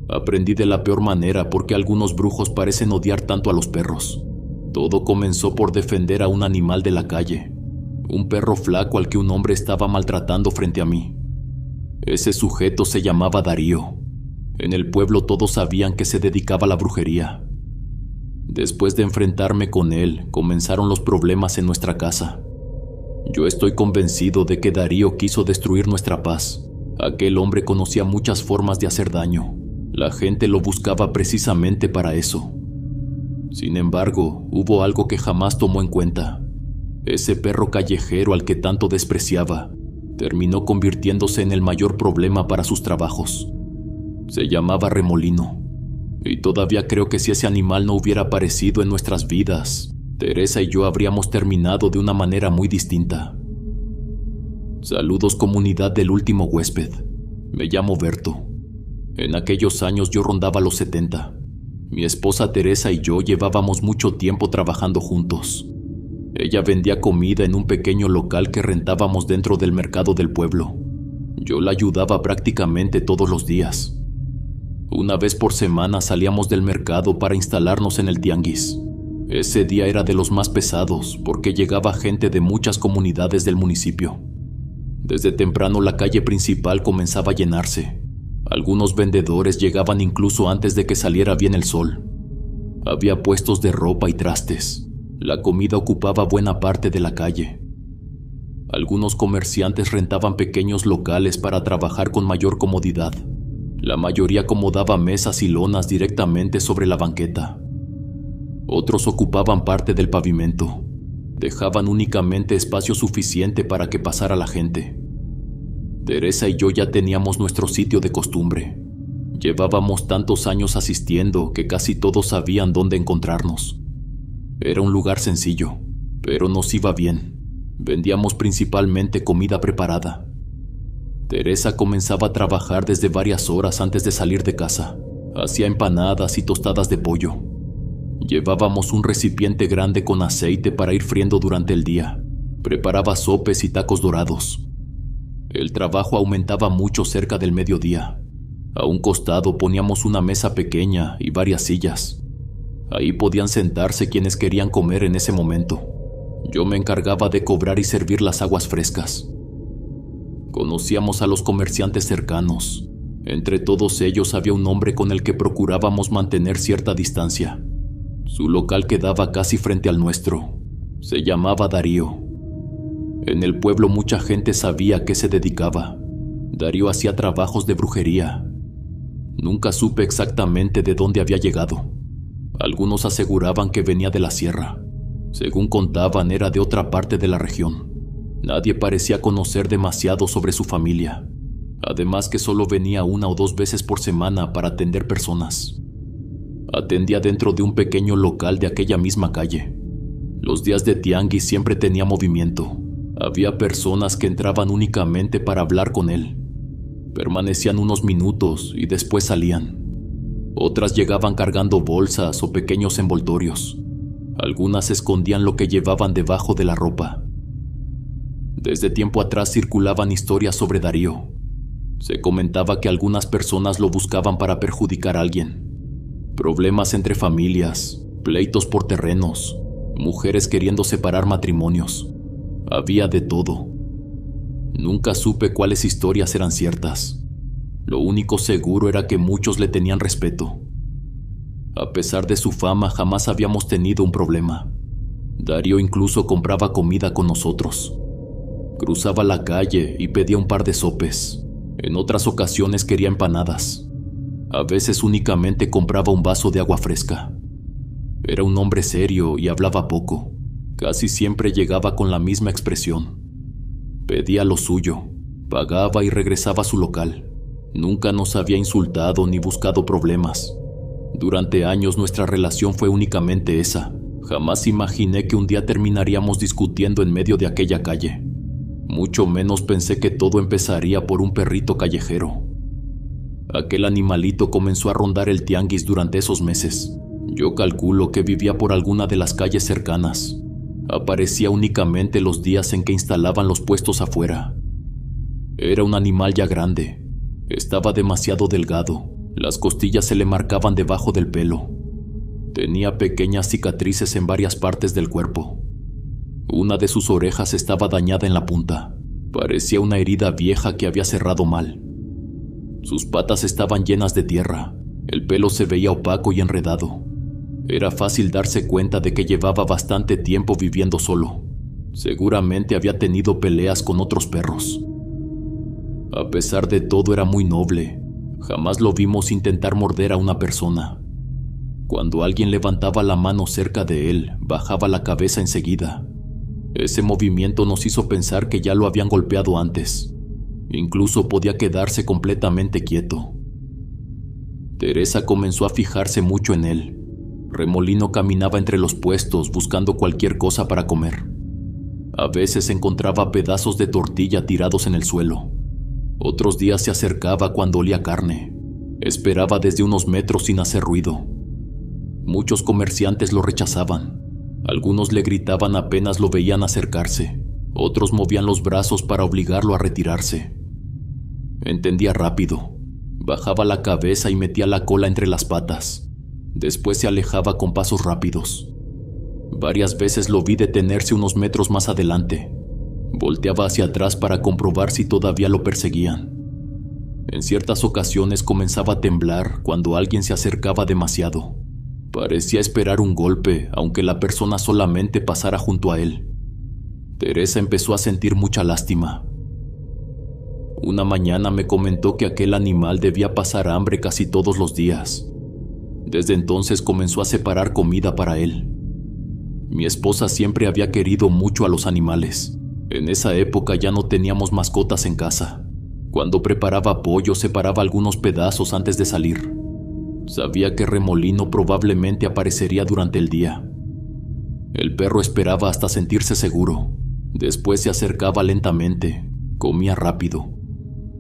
Aprendí de la peor manera porque algunos brujos parecen odiar tanto a los perros. Todo comenzó por defender a un animal de la calle, un perro flaco al que un hombre estaba maltratando frente a mí. Ese sujeto se llamaba Darío. En el pueblo todos sabían que se dedicaba a la brujería. Después de enfrentarme con él, comenzaron los problemas en nuestra casa. Yo estoy convencido de que Darío quiso destruir nuestra paz. Aquel hombre conocía muchas formas de hacer daño. La gente lo buscaba precisamente para eso. Sin embargo, hubo algo que jamás tomó en cuenta. Ese perro callejero al que tanto despreciaba, terminó convirtiéndose en el mayor problema para sus trabajos. Se llamaba Remolino. Y todavía creo que si ese animal no hubiera aparecido en nuestras vidas, Teresa y yo habríamos terminado de una manera muy distinta. Saludos, comunidad del último huésped. Me llamo Berto. En aquellos años yo rondaba los 70. Mi esposa Teresa y yo llevábamos mucho tiempo trabajando juntos. Ella vendía comida en un pequeño local que rentábamos dentro del mercado del pueblo. Yo la ayudaba prácticamente todos los días. Una vez por semana salíamos del mercado para instalarnos en el tianguis. Ese día era de los más pesados porque llegaba gente de muchas comunidades del municipio. Desde temprano la calle principal comenzaba a llenarse. Algunos vendedores llegaban incluso antes de que saliera bien el sol. Había puestos de ropa y trastes. La comida ocupaba buena parte de la calle. Algunos comerciantes rentaban pequeños locales para trabajar con mayor comodidad. La mayoría acomodaba mesas y lonas directamente sobre la banqueta. Otros ocupaban parte del pavimento. Dejaban únicamente espacio suficiente para que pasara la gente. Teresa y yo ya teníamos nuestro sitio de costumbre. Llevábamos tantos años asistiendo que casi todos sabían dónde encontrarnos. Era un lugar sencillo, pero nos iba bien. Vendíamos principalmente comida preparada. Teresa comenzaba a trabajar desde varias horas antes de salir de casa. Hacía empanadas y tostadas de pollo. Llevábamos un recipiente grande con aceite para ir friendo durante el día. Preparaba sopes y tacos dorados. El trabajo aumentaba mucho cerca del mediodía. A un costado poníamos una mesa pequeña y varias sillas. Ahí podían sentarse quienes querían comer en ese momento. Yo me encargaba de cobrar y servir las aguas frescas. Conocíamos a los comerciantes cercanos. Entre todos ellos había un hombre con el que procurábamos mantener cierta distancia. Su local quedaba casi frente al nuestro. Se llamaba Darío. En el pueblo mucha gente sabía a qué se dedicaba. Darío hacía trabajos de brujería. Nunca supe exactamente de dónde había llegado. Algunos aseguraban que venía de la sierra. Según contaban, era de otra parte de la región. Nadie parecía conocer demasiado sobre su familia. Además que solo venía 1 o 2 veces por semana para atender personas. Atendía dentro de un pequeño local de aquella misma calle. Los días de tianguis siempre tenía movimiento. Había personas que entraban únicamente para hablar con él. Permanecían unos minutos y después salían. Otras llegaban cargando bolsas o pequeños envoltorios. Algunas escondían lo que llevaban debajo de la ropa. Desde tiempo atrás circulaban historias sobre Darío. Se comentaba que algunas personas lo buscaban para perjudicar a alguien. Problemas entre familias, pleitos por terrenos, mujeres queriendo separar matrimonios. Había de todo. Nunca supe cuáles historias eran ciertas. Lo único seguro era que muchos le tenían respeto. A pesar de su fama, jamás habíamos tenido un problema. Darío incluso compraba comida con nosotros. Cruzaba la calle y pedía un par de sopes. En otras ocasiones quería empanadas. A veces únicamente compraba un vaso de agua fresca. Era un hombre serio y hablaba poco. Casi siempre llegaba con la misma expresión. Pedía lo suyo, pagaba y regresaba a su local. Nunca nos había insultado ni buscado problemas. Durante años nuestra relación fue únicamente esa. Jamás imaginé que un día terminaríamos discutiendo en medio de aquella calle. Mucho menos pensé que todo empezaría por un perrito callejero. Aquel animalito comenzó a rondar el tianguis durante esos meses. Yo calculo que vivía por alguna de las calles cercanas. Aparecía únicamente los días en que instalaban los puestos afuera. Era un animal ya grande. Estaba demasiado delgado, Las costillas se le marcaban debajo del pelo. Tenía pequeñas cicatrices en varias partes del cuerpo. Una de sus orejas estaba dañada en la punta. Parecía una herida vieja que había cerrado mal. Sus patas estaban llenas de tierra. El pelo se veía opaco y enredado. Era fácil darse cuenta de que llevaba bastante tiempo viviendo solo. Seguramente había tenido peleas con otros perros. A pesar de todo, era muy noble. Jamás lo vimos intentar morder a una persona. Cuando alguien levantaba la mano cerca de él, bajaba la cabeza enseguida. Ese movimiento nos hizo pensar que ya lo habían golpeado antes. Incluso podía quedarse completamente quieto. Teresa comenzó a fijarse mucho en él. Remolino caminaba entre los puestos buscando cualquier cosa para comer. A veces encontraba pedazos de tortilla tirados en el suelo. Otros días se acercaba cuando olía carne. Esperaba desde unos metros sin hacer ruido. Muchos comerciantes lo rechazaban. Algunos le gritaban apenas lo veían acercarse. Otros movían los brazos para obligarlo a retirarse. Entendía rápido. Bajaba la cabeza y metía la cola entre las patas. Después se alejaba con pasos rápidos. Varias veces lo vi detenerse unos metros más adelante. Volteaba hacia atrás para comprobar si todavía lo perseguían. En ciertas ocasiones comenzaba a temblar cuando alguien se acercaba demasiado. Parecía esperar un golpe, aunque la persona solamente pasara junto a él. Teresa empezó a sentir mucha lástima. Una mañana me comentó que aquel animal debía pasar hambre casi todos los días. Desde entonces comenzó a separar comida para él. Mi esposa siempre había querido mucho a los animales. En esa época ya no teníamos mascotas en casa. Cuando preparaba pollo, separaba algunos pedazos antes de salir. Sabía que Remolino probablemente aparecería durante el día. El perro esperaba hasta sentirse seguro. Después se acercaba lentamente, comía rápido.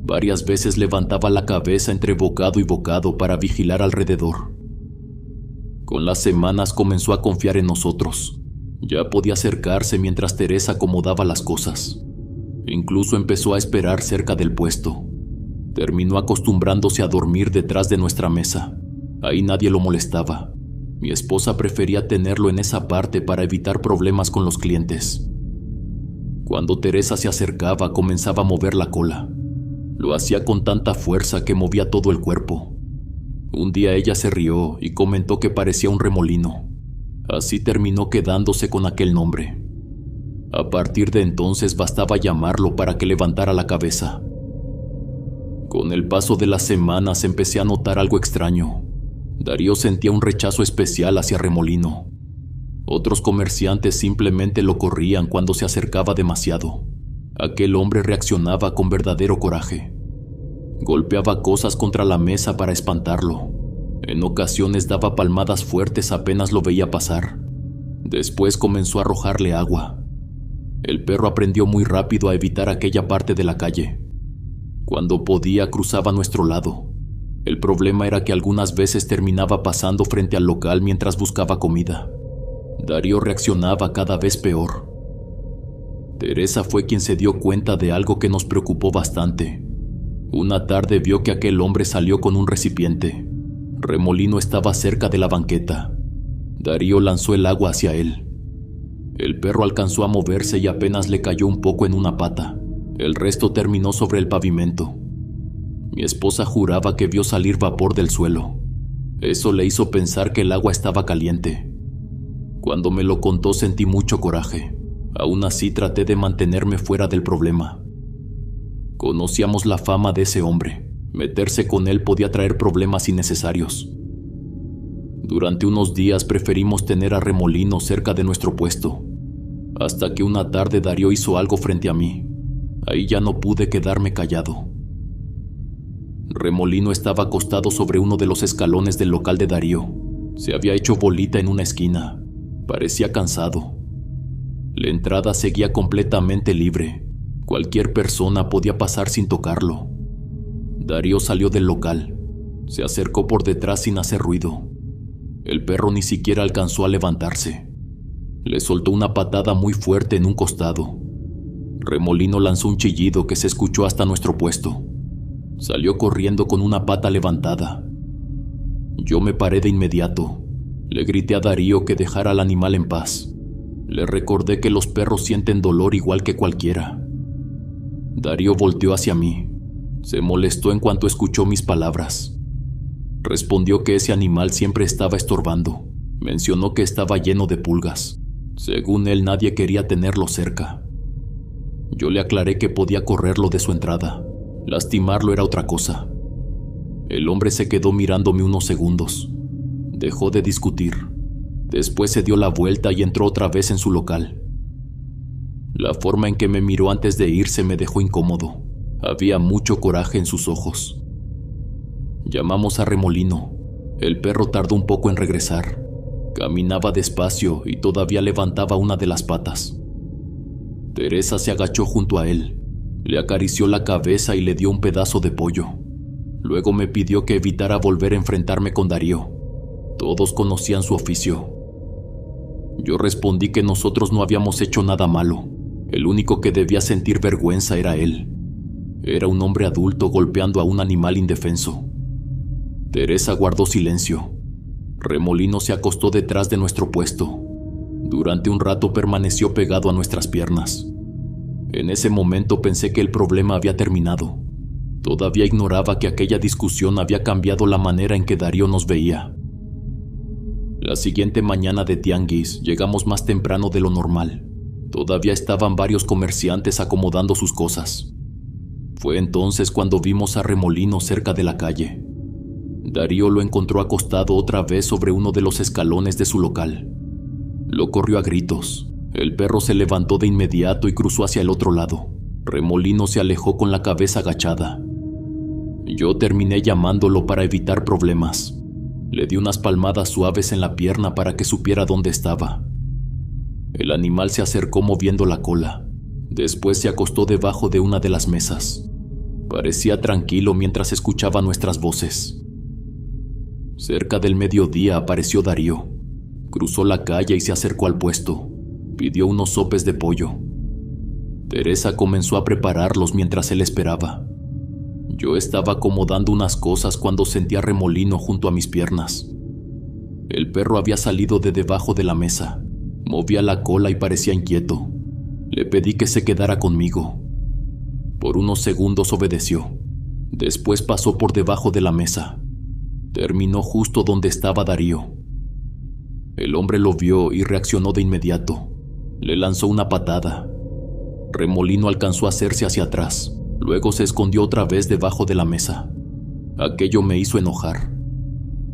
Varias veces levantaba la cabeza entre bocado y bocado para vigilar alrededor. Con las semanas comenzó a confiar en nosotros. Ya podía acercarse mientras Teresa acomodaba las cosas. Incluso empezó a esperar cerca del puesto. Terminó acostumbrándose a dormir detrás de nuestra mesa. Ahí nadie lo molestaba. Mi esposa prefería tenerlo en esa parte para evitar problemas con los clientes. Cuando Teresa se acercaba, comenzaba a mover la cola. Lo hacía con tanta fuerza que movía todo el cuerpo. Un día ella se rió y comentó que parecía un remolino. Así terminó quedándose con aquel nombre. A partir de entonces bastaba llamarlo para que levantara la cabeza. Con el paso de las semanas empecé a notar algo extraño. Darío sentía un rechazo especial hacia Remolino. Otros comerciantes simplemente lo corrían cuando se acercaba demasiado. Aquel hombre reaccionaba con verdadero coraje. Golpeaba cosas contra la mesa para espantarlo. En ocasiones daba palmadas fuertes apenas lo veía pasar. Después comenzó a arrojarle agua. El perro aprendió muy rápido a evitar aquella parte de la calle. Cuando podía, cruzaba a nuestro lado. El problema era que algunas veces terminaba pasando frente al local mientras buscaba comida. Darío reaccionaba cada vez peor. Teresa fue quien se dio cuenta de algo que nos preocupó bastante. Una tarde vio que aquel hombre salió con un recipiente. Remolino estaba cerca de la banqueta. Darío lanzó el agua hacia él. El perro alcanzó a moverse y apenas le cayó un poco en una pata. El resto terminó sobre el pavimento. Mi esposa juraba que vio salir vapor del suelo. Eso le hizo pensar que el agua estaba caliente. Cuando me lo contó sentí mucho coraje. Aún así traté de mantenerme fuera del problema. Conocíamos la fama de ese hombre. Meterse con él podía traer problemas innecesarios. Durante unos días preferimos tener a Remolino cerca de nuestro puesto, hasta que una tarde Darío hizo algo frente a mí. Ahí ya no pude quedarme callado. Remolino estaba acostado sobre uno de los escalones del local de Darío. Se había hecho bolita en una esquina. Parecía cansado. La entrada seguía completamente libre. Cualquier persona podía pasar sin tocarlo. Darío salió del local. Se acercó por detrás sin hacer ruido. El perro ni siquiera alcanzó a levantarse. Le soltó una patada muy fuerte en un costado. Remolino lanzó un chillido que se escuchó hasta nuestro puesto. Salió corriendo con una pata levantada. Yo me paré de inmediato. Le grité a Darío que dejara al animal en paz. Le recordé que los perros sienten dolor igual que cualquiera. Darío volteó hacia mí. Se molestó en cuanto escuchó mis palabras. Respondió que ese animal siempre estaba estorbando. Mencionó que estaba lleno de pulgas. Según él, nadie quería tenerlo cerca. Yo le aclaré que podía correrlo de su entrada. Lastimarlo era otra cosa. El hombre se quedó mirándome unos segundos. Dejó de discutir. Después se dio la vuelta y entró otra vez en su local. La forma en que me miró antes de irse me dejó incómodo. Había mucho coraje en sus ojos. Llamamos a Remolino. El perro tardó un poco en regresar. Caminaba despacio y todavía levantaba una de las patas. Teresa se agachó junto a él. Le acarició la cabeza y le dio un pedazo de pollo. Luego me pidió que evitara volver a enfrentarme con Darío. Todos conocían su oficio. Yo respondí que nosotros no habíamos hecho nada malo. El único que debía sentir vergüenza era él. Era un hombre adulto golpeando a un animal indefenso. Teresa guardó silencio. Remolino se acostó detrás de nuestro puesto. Durante un rato permaneció pegado a nuestras piernas. En ese momento pensé que el problema había terminado. Todavía ignoraba que aquella discusión había cambiado la manera en que Darío nos veía. La siguiente mañana de tianguis llegamos más temprano de lo normal. Todavía estaban varios comerciantes acomodando sus cosas. Fue entonces cuando vimos a Remolino cerca de la calle. Darío lo encontró acostado otra vez sobre uno de los escalones de su local. Lo corrió a gritos. El perro se levantó de inmediato y cruzó hacia el otro lado. Remolino se alejó con la cabeza agachada. Yo terminé llamándolo para evitar problemas. Le di unas palmadas suaves en la pierna para que supiera dónde estaba. El animal se acercó moviendo la cola. Después se acostó debajo de una de las mesas. Parecía tranquilo mientras escuchaba nuestras voces. Cerca del mediodía apareció Darío. Cruzó la calle y se acercó al puesto. Pidió unos sopes de pollo. Teresa comenzó a prepararlos mientras él esperaba. Yo estaba acomodando unas cosas cuando sentí a Remolino junto a mis piernas. El perro había salido de debajo de la mesa. Movía la cola y parecía inquieto. Le pedí que se quedara conmigo. Por unos segundos obedeció. Después pasó por debajo de la mesa. Terminó justo donde estaba Darío. El hombre lo vio y reaccionó de inmediato. Le lanzó una patada. Remolino alcanzó a hacerse hacia atrás. Luego se escondió otra vez debajo de la mesa. Aquello me hizo enojar.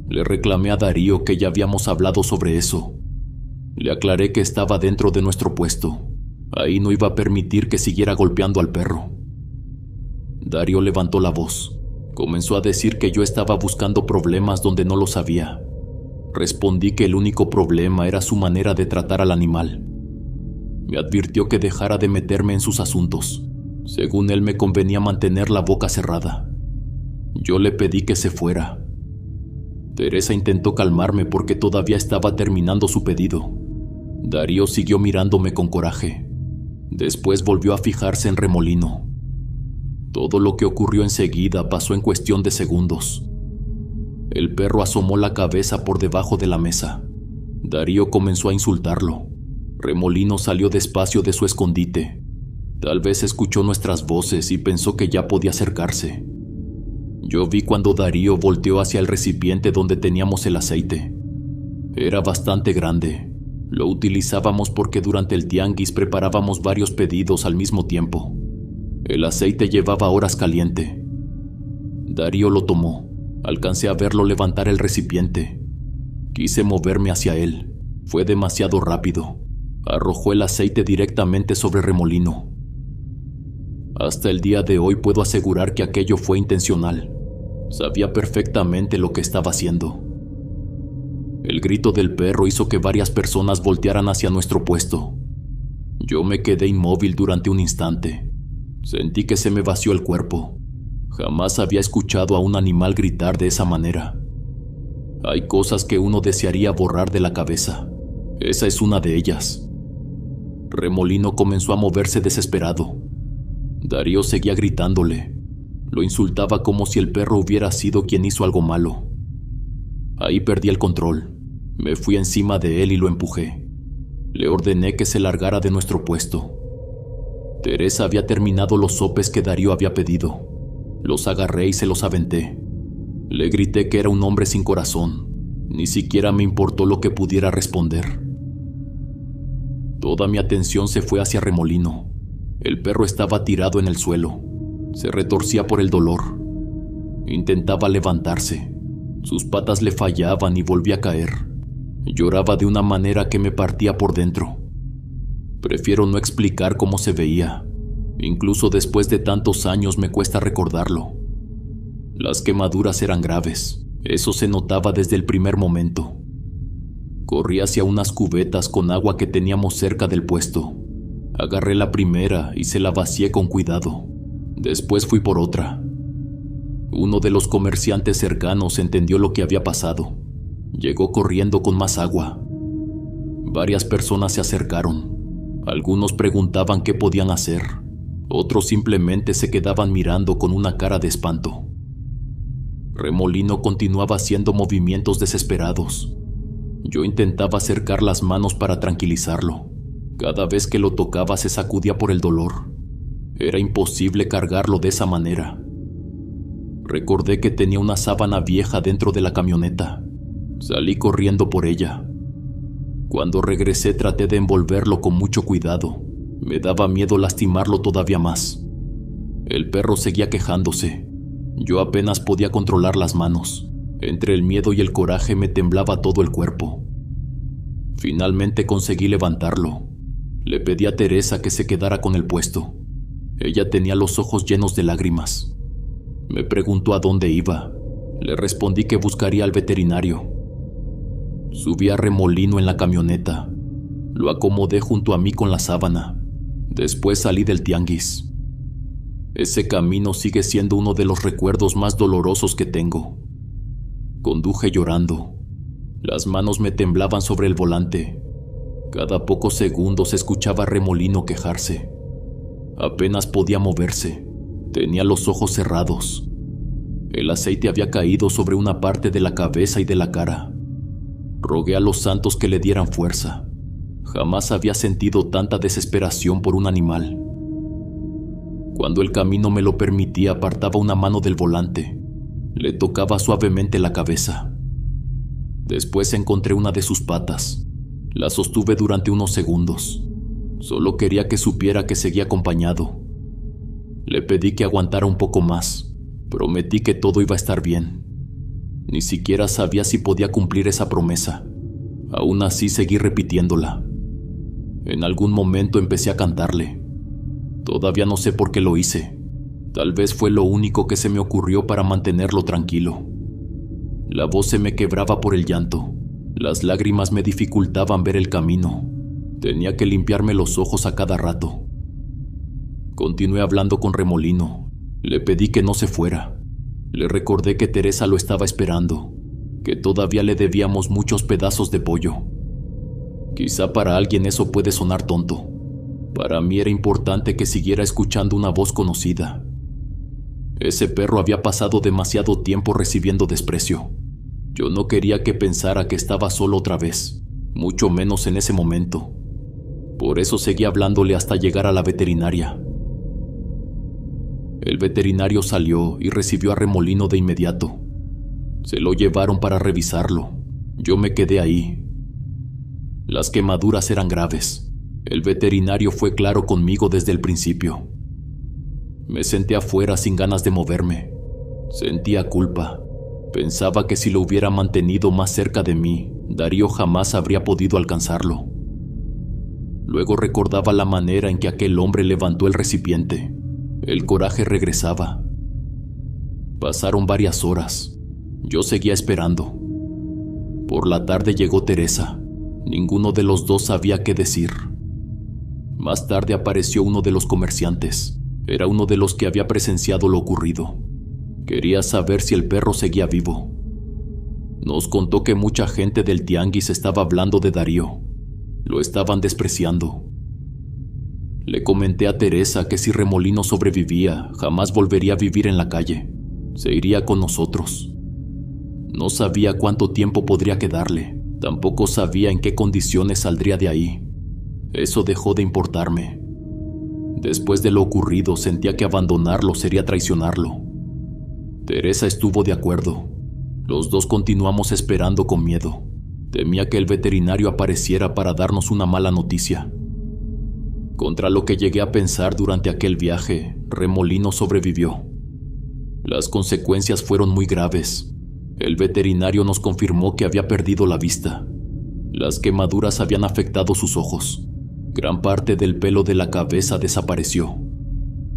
Le reclamé a Darío que ya habíamos hablado sobre eso. Le aclaré que estaba dentro de nuestro puesto. Ahí no iba a permitir que siguiera golpeando al perro. Darío levantó la voz. Comenzó a decir que yo estaba buscando problemas donde no los había. Respondí que el único problema era su manera de tratar al animal. Me advirtió que dejara de meterme en sus asuntos. Según él, me convenía mantener la boca cerrada. Yo le pedí que se fuera. Teresa intentó calmarme porque todavía estaba terminando su pedido. Darío siguió mirándome con coraje. Después volvió a fijarse en Remolino. Todo lo que ocurrió enseguida pasó en cuestión de segundos. El perro asomó la cabeza por debajo de la mesa. Darío comenzó a insultarlo. Remolino salió despacio de su escondite. Tal vez escuchó nuestras voces y pensó que ya podía acercarse. Yo vi cuando Darío volteó hacia el recipiente donde teníamos el aceite. Era bastante grande. Lo utilizábamos porque durante el tianguis preparábamos varios pedidos al mismo tiempo. El aceite llevaba horas caliente. Darío lo tomó. Alcancé a verlo levantar el recipiente. Quise moverme hacia él. Fue demasiado rápido. Arrojó el aceite directamente sobre Remolino. Hasta el día de hoy puedo asegurar que aquello fue intencional. Sabía perfectamente lo que estaba haciendo. El grito del perro hizo que varias personas voltearan hacia nuestro puesto. Yo me quedé inmóvil durante un instante. Sentí que se me vació el cuerpo. Jamás había escuchado a un animal gritar de esa manera. Hay cosas que uno desearía borrar de la cabeza. Esa es una de ellas. Remolino comenzó a moverse desesperado. Darío seguía gritándole. Lo insultaba como si el perro hubiera sido quien hizo algo malo. Ahí perdí el control. Me fui encima de él y lo empujé. Le ordené que se largara de nuestro puesto. Teresa había terminado los sopes que Darío había pedido. Los agarré y se los aventé. Le grité que era un hombre sin corazón. Ni siquiera me importó lo que pudiera responder. Toda mi atención se fue hacia Remolino. El perro estaba tirado en el suelo. Se retorcía por el dolor. Intentaba levantarse. Sus patas le fallaban y volvía a caer. Lloraba de una manera que me partía por dentro. Prefiero no explicar cómo se veía. Incluso después de tantos años me cuesta recordarlo. Las quemaduras eran graves. Eso se notaba desde el primer momento. Corrí hacia unas cubetas con agua que teníamos cerca del puesto. Agarré la primera y se la vacié con cuidado. Después fui por otra. Uno de los comerciantes cercanos entendió lo que había pasado. Llegó corriendo con más agua. Varias personas se acercaron. Algunos preguntaban qué podían hacer. Otros simplemente se quedaban mirando con una cara de espanto. Remolino continuaba haciendo movimientos desesperados. Yo intentaba acercar las manos para tranquilizarlo. Cada vez que lo tocaba se sacudía por el dolor. Era imposible cargarlo de esa manera. Recordé que tenía una sábana vieja dentro de la camioneta. Salí corriendo por ella. Cuando regresé traté de envolverlo con mucho cuidado. Me daba miedo lastimarlo todavía más. El perro seguía quejándose. Yo apenas podía controlar las manos. Entre el miedo y el coraje me temblaba todo el cuerpo. Finalmente conseguí levantarlo. Le pedí a Teresa que se quedara con el puesto. Ella tenía los ojos llenos de lágrimas. Me preguntó a dónde iba. Le respondí que buscaría al veterinario. Subí a Remolino en la camioneta. Lo acomodé junto a mí con la sábana. Después salí del tianguis. Ese camino sigue siendo uno de los recuerdos más dolorosos que tengo. Conduje llorando. Las manos me temblaban sobre el volante. Cada pocos segundos escuchaba a Remolino quejarse. Apenas podía moverse. Tenía los ojos cerrados. El aceite había caído sobre una parte de la cabeza y de la cara. Rogué a los santos que le dieran fuerza. Jamás había sentido tanta desesperación por un animal. Cuando el camino me lo permitía, apartaba una mano del volante. Le tocaba suavemente la cabeza. Después encontré una de sus patas. La sostuve durante unos segundos. Solo quería que supiera que seguía acompañado. Le pedí que aguantara un poco más. Prometí que todo iba a estar bien. Ni siquiera sabía si podía cumplir esa promesa. Aún así seguí repitiéndola. En algún momento empecé a cantarle. Todavía no sé por qué lo hice. Tal vez fue lo único que se me ocurrió para mantenerlo tranquilo. La voz se me quebraba por el llanto. Las lágrimas me dificultaban ver el camino. Tenía que limpiarme los ojos a cada rato. Continué hablando con Remolino. Le pedí que no se fuera. Le recordé que Teresa lo estaba esperando, que todavía le debíamos muchos pedazos de pollo. Quizá para alguien eso puede sonar tonto. Para mí era importante que siguiera escuchando una voz conocida. Ese perro había pasado demasiado tiempo recibiendo desprecio. Yo no quería que pensara que estaba solo otra vez, mucho menos en ese momento. Por eso seguí hablándole hasta llegar a la veterinaria. El veterinario salió y recibió a Remolino de inmediato. Se lo llevaron para revisarlo. Yo me quedé ahí. Las quemaduras eran graves. El veterinario fue claro conmigo desde el principio. Me senté afuera sin ganas de moverme. Sentía culpa. Pensaba que si lo hubiera mantenido más cerca de mí, Darío jamás habría podido alcanzarlo. Luego recordaba la manera en que aquel hombre levantó el recipiente. El coraje regresaba. Pasaron varias horas. Yo seguía esperando. Por la tarde llegó Teresa. Ninguno de los dos sabía qué decir. Más tarde apareció uno de los comerciantes. Era uno de los que había presenciado lo ocurrido. Quería saber si el perro seguía vivo. Nos contó que mucha gente del tianguis estaba hablando de Darío. Lo estaban despreciando. Le comenté a Teresa que si Remolino sobrevivía, jamás volvería a vivir en la calle. Se iría con nosotros. No sabía cuánto tiempo podría quedarle, tampoco sabía en qué condiciones saldría de ahí. Eso dejó de importarme. Después de lo ocurrido, sentía que abandonarlo sería traicionarlo. Teresa estuvo de acuerdo. Los dos continuamos esperando con miedo. Temía que el veterinario apareciera para darnos una mala noticia. Contra lo que llegué a pensar durante aquel viaje, Remolino sobrevivió. Las consecuencias fueron muy graves. El veterinario nos confirmó que había perdido la vista. Las quemaduras habían afectado sus ojos. Gran parte del pelo de la cabeza desapareció.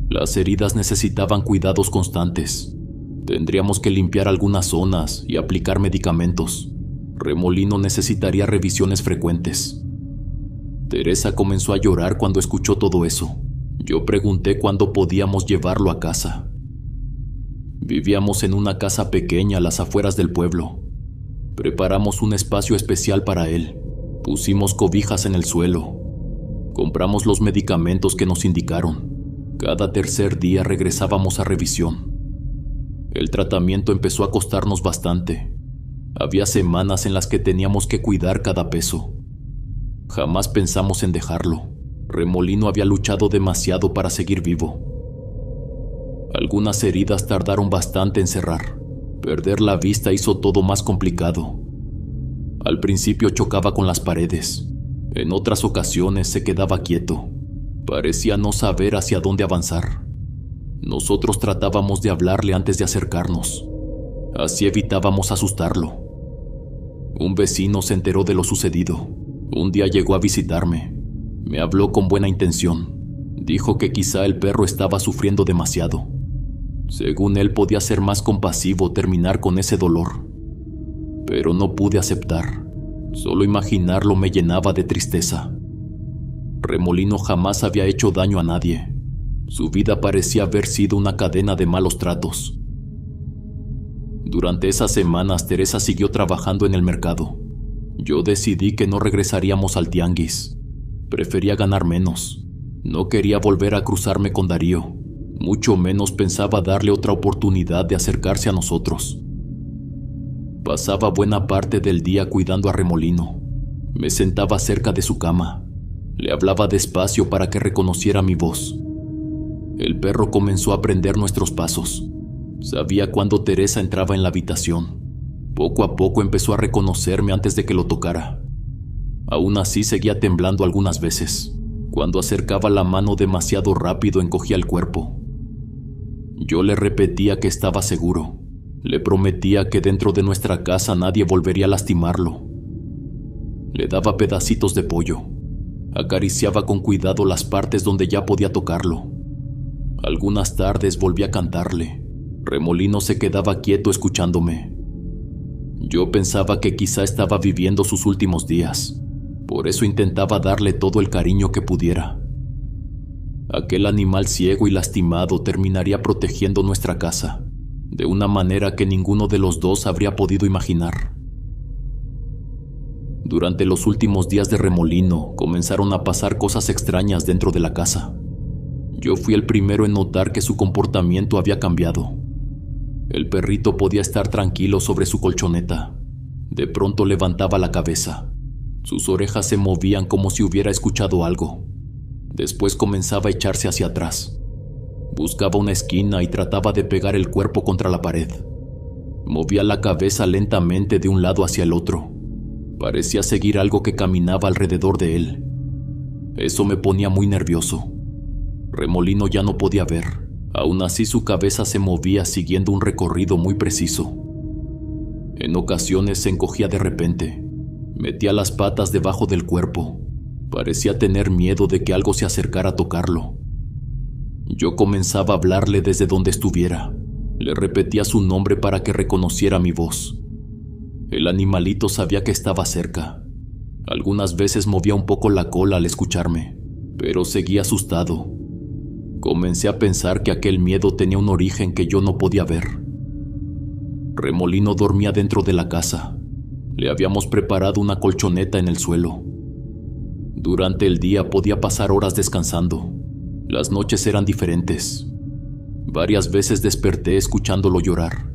Las heridas necesitaban cuidados constantes. Tendríamos que limpiar algunas zonas y aplicar medicamentos. Remolino necesitaría revisiones frecuentes. Teresa comenzó a llorar cuando escuchó todo eso. Yo pregunté cuándo podíamos llevarlo a casa. Vivíamos en una casa pequeña a las afueras del pueblo. Preparamos un espacio especial para él. Pusimos cobijas en el suelo. Compramos los medicamentos que nos indicaron. Cada tercer día regresábamos a revisión. El tratamiento empezó a costarnos bastante. Había semanas en las que teníamos que cuidar cada peso. Jamás pensamos en dejarlo. Remolino había luchado demasiado para seguir vivo. Algunas heridas tardaron bastante en cerrar. Perder la vista hizo todo más complicado. Al principio chocaba con las paredes. En otras ocasiones se quedaba quieto. Parecía no saber hacia dónde avanzar. Nosotros tratábamos de hablarle antes de acercarnos. Así evitábamos asustarlo. Un vecino se enteró de lo sucedido. Un día llegó a visitarme. Me habló con buena intención. Dijo que quizá el perro estaba sufriendo demasiado. Según él, podía ser más compasivo terminar con ese dolor. Pero no pude aceptar. Solo imaginarlo me llenaba de tristeza. Remolino jamás había hecho daño a nadie. Su vida parecía haber sido una cadena de malos tratos. Durante esas semanas, Teresa siguió trabajando en el mercado. Yo decidí que no regresaríamos al tianguis. Prefería ganar menos. No quería volver a cruzarme con Darío. Mucho menos pensaba darle otra oportunidad de acercarse a nosotros. Pasaba buena parte del día cuidando a Remolino. Me sentaba cerca de su cama. Le hablaba despacio para que reconociera mi voz. El perro comenzó a aprender nuestros pasos. Sabía cuando Teresa entraba en la habitación. Poco a poco empezó a reconocerme antes de que lo tocara. Aún así seguía temblando algunas veces. Cuando acercaba la mano demasiado rápido encogía el cuerpo. Yo le repetía que estaba seguro. Le prometía que dentro de nuestra casa nadie volvería a lastimarlo. Le daba pedacitos de pollo. Acariciaba con cuidado las partes donde ya podía tocarlo. Algunas tardes volví a cantarle. Remolino se quedaba quieto escuchándome. Yo pensaba que quizá estaba viviendo sus últimos días. Por eso intentaba darle todo el cariño que pudiera. Aquel animal ciego y lastimado terminaría protegiendo nuestra casa, de una manera que ninguno de los dos habría podido imaginar. Durante los últimos días de Remolino, comenzaron a pasar cosas extrañas dentro de la casa. Yo fui el primero en notar que su comportamiento había cambiado. El perrito podía estar tranquilo sobre su colchoneta. De pronto levantaba la cabeza. Sus orejas se movían como si hubiera escuchado algo. Después comenzaba a echarse hacia atrás. Buscaba una esquina y trataba de pegar el cuerpo contra la pared. Movía la cabeza lentamente de un lado hacia el otro. Parecía seguir algo que caminaba alrededor de él. Eso me ponía muy nervioso. Remolino ya no podía ver. Aún así su cabeza se movía siguiendo un recorrido muy preciso. En ocasiones se encogía de repente. Metía las patas debajo del cuerpo. Parecía tener miedo de que algo se acercara a tocarlo. Yo comenzaba a hablarle desde donde estuviera. Le repetía su nombre para que reconociera mi voz. El animalito sabía que estaba cerca. Algunas veces movía un poco la cola al escucharme, pero seguía asustado. Comencé a pensar que aquel miedo tenía un origen que yo no podía ver. Remolino dormía dentro de la casa. Le habíamos preparado una colchoneta en el suelo. Durante el día podía pasar horas descansando. Las noches eran diferentes. Varias veces desperté escuchándolo llorar.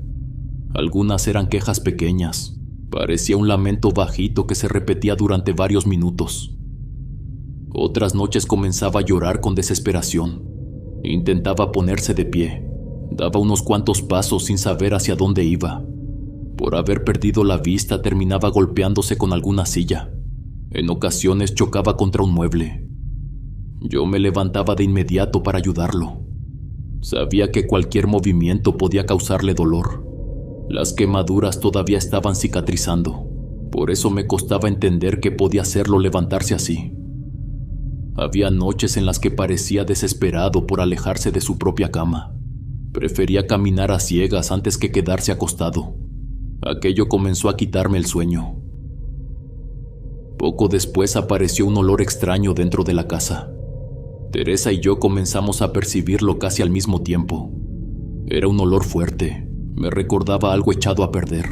Algunas eran quejas pequeñas. Parecía un lamento bajito que se repetía durante varios minutos. Otras noches comenzaba a llorar con desesperación. Intentaba ponerse de pie. Daba unos cuantos pasos sin saber hacia dónde iba. Por haber perdido la vista, terminaba golpeándose con alguna silla. En ocasiones chocaba contra un mueble. Yo me levantaba de inmediato para ayudarlo. Sabía que cualquier movimiento podía causarle dolor. Las quemaduras todavía estaban cicatrizando. Por eso me costaba entender que podía hacerlo levantarse así. Había noches en las que parecía desesperado por alejarse de su propia cama. Prefería caminar a ciegas antes que quedarse acostado. Aquello comenzó a quitarme el sueño. Poco después apareció un olor extraño dentro de la casa. Teresa y yo comenzamos a percibirlo casi al mismo tiempo. Era un olor fuerte, me recordaba algo echado a perder.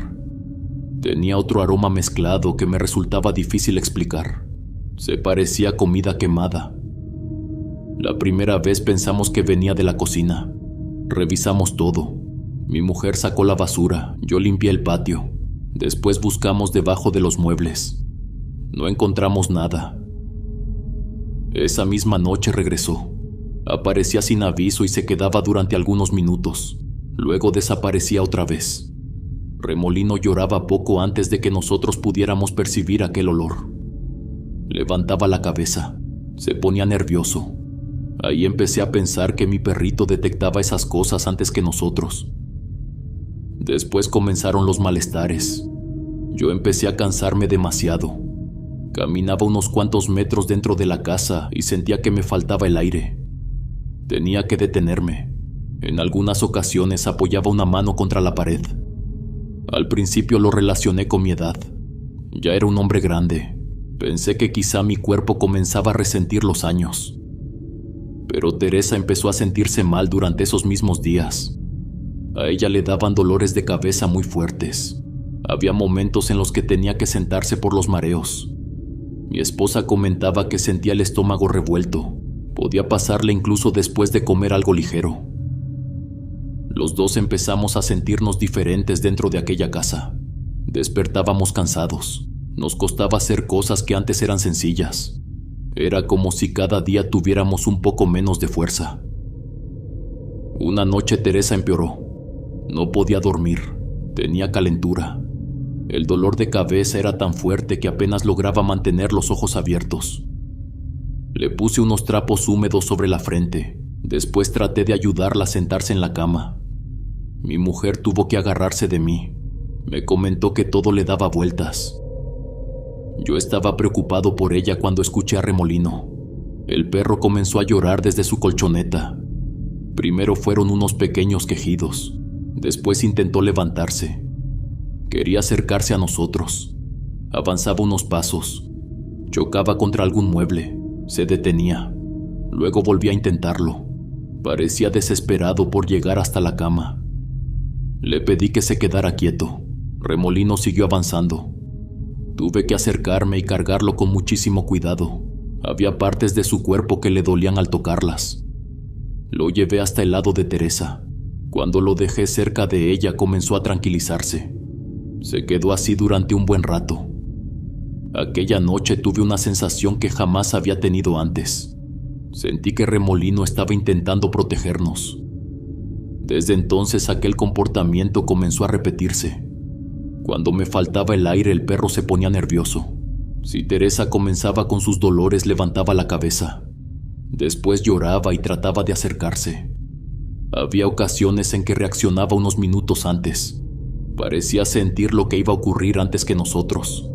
Tenía otro aroma mezclado que me resultaba difícil explicar. Se parecía a comida quemada. La primera vez pensamos que venía de la cocina. Revisamos todo. Mi mujer sacó la basura, yo limpié el patio. Después buscamos debajo de los muebles. No encontramos nada. Esa misma noche regresó. Aparecía sin aviso y se quedaba durante algunos minutos. Luego desaparecía otra vez. Remolino lloraba poco antes de que nosotros pudiéramos percibir aquel olor. Levantaba la cabeza. Se ponía nervioso. Ahí empecé a pensar que mi perrito detectaba esas cosas antes que nosotros. Después comenzaron los malestares. Yo empecé a cansarme demasiado. Caminaba unos cuantos metros dentro de la casa y sentía que me faltaba el aire. Tenía que detenerme. En algunas ocasiones apoyaba una mano contra la pared. Al principio lo relacioné con mi edad. Ya era un hombre grande. Pensé que quizá mi cuerpo comenzaba a resentir los años. Pero Teresa empezó a sentirse mal durante esos mismos días. A ella le daban dolores de cabeza muy fuertes. Había momentos en los que tenía que sentarse por los mareos. Mi esposa comentaba que sentía el estómago revuelto. Podía pasarle incluso después de comer algo ligero. Los dos empezamos a sentirnos diferentes dentro de aquella casa. Despertábamos cansados. Nos costaba hacer cosas que antes eran sencillas. Era como si cada día tuviéramos un poco menos de fuerza. Una noche Teresa empeoró. No podía dormir. Tenía calentura. El dolor de cabeza era tan fuerte que apenas lograba mantener los ojos abiertos. Le puse unos trapos húmedos sobre la frente. Después traté de ayudarla a sentarse en la cama. Mi mujer tuvo que agarrarse de mí. Me comentó que todo le daba vueltas. Yo estaba preocupado por ella cuando escuché a Remolino. El perro comenzó a llorar desde su colchoneta. Primero fueron unos pequeños quejidos. Después intentó levantarse. Quería acercarse a nosotros. Avanzaba unos pasos. Chocaba contra algún mueble. Se detenía. Luego volvía a intentarlo. Parecía desesperado por llegar hasta la cama. Le pedí que se quedara quieto. Remolino siguió avanzando. Tuve que acercarme y cargarlo con muchísimo cuidado. Había partes de su cuerpo que le dolían al tocarlas. Lo llevé hasta el lado de Teresa. Cuando lo dejé cerca de ella comenzó a tranquilizarse. Se quedó así durante un buen rato. Aquella noche tuve una sensación que jamás había tenido antes. Sentí que Remolino estaba intentando protegernos. Desde entonces aquel comportamiento comenzó a repetirse. Cuando me faltaba el aire, el perro se ponía nervioso. Si Teresa comenzaba con sus dolores, levantaba la cabeza. Después lloraba y trataba de acercarse. Había ocasiones en que reaccionaba unos minutos antes. Parecía sentir lo que iba a ocurrir antes que nosotros.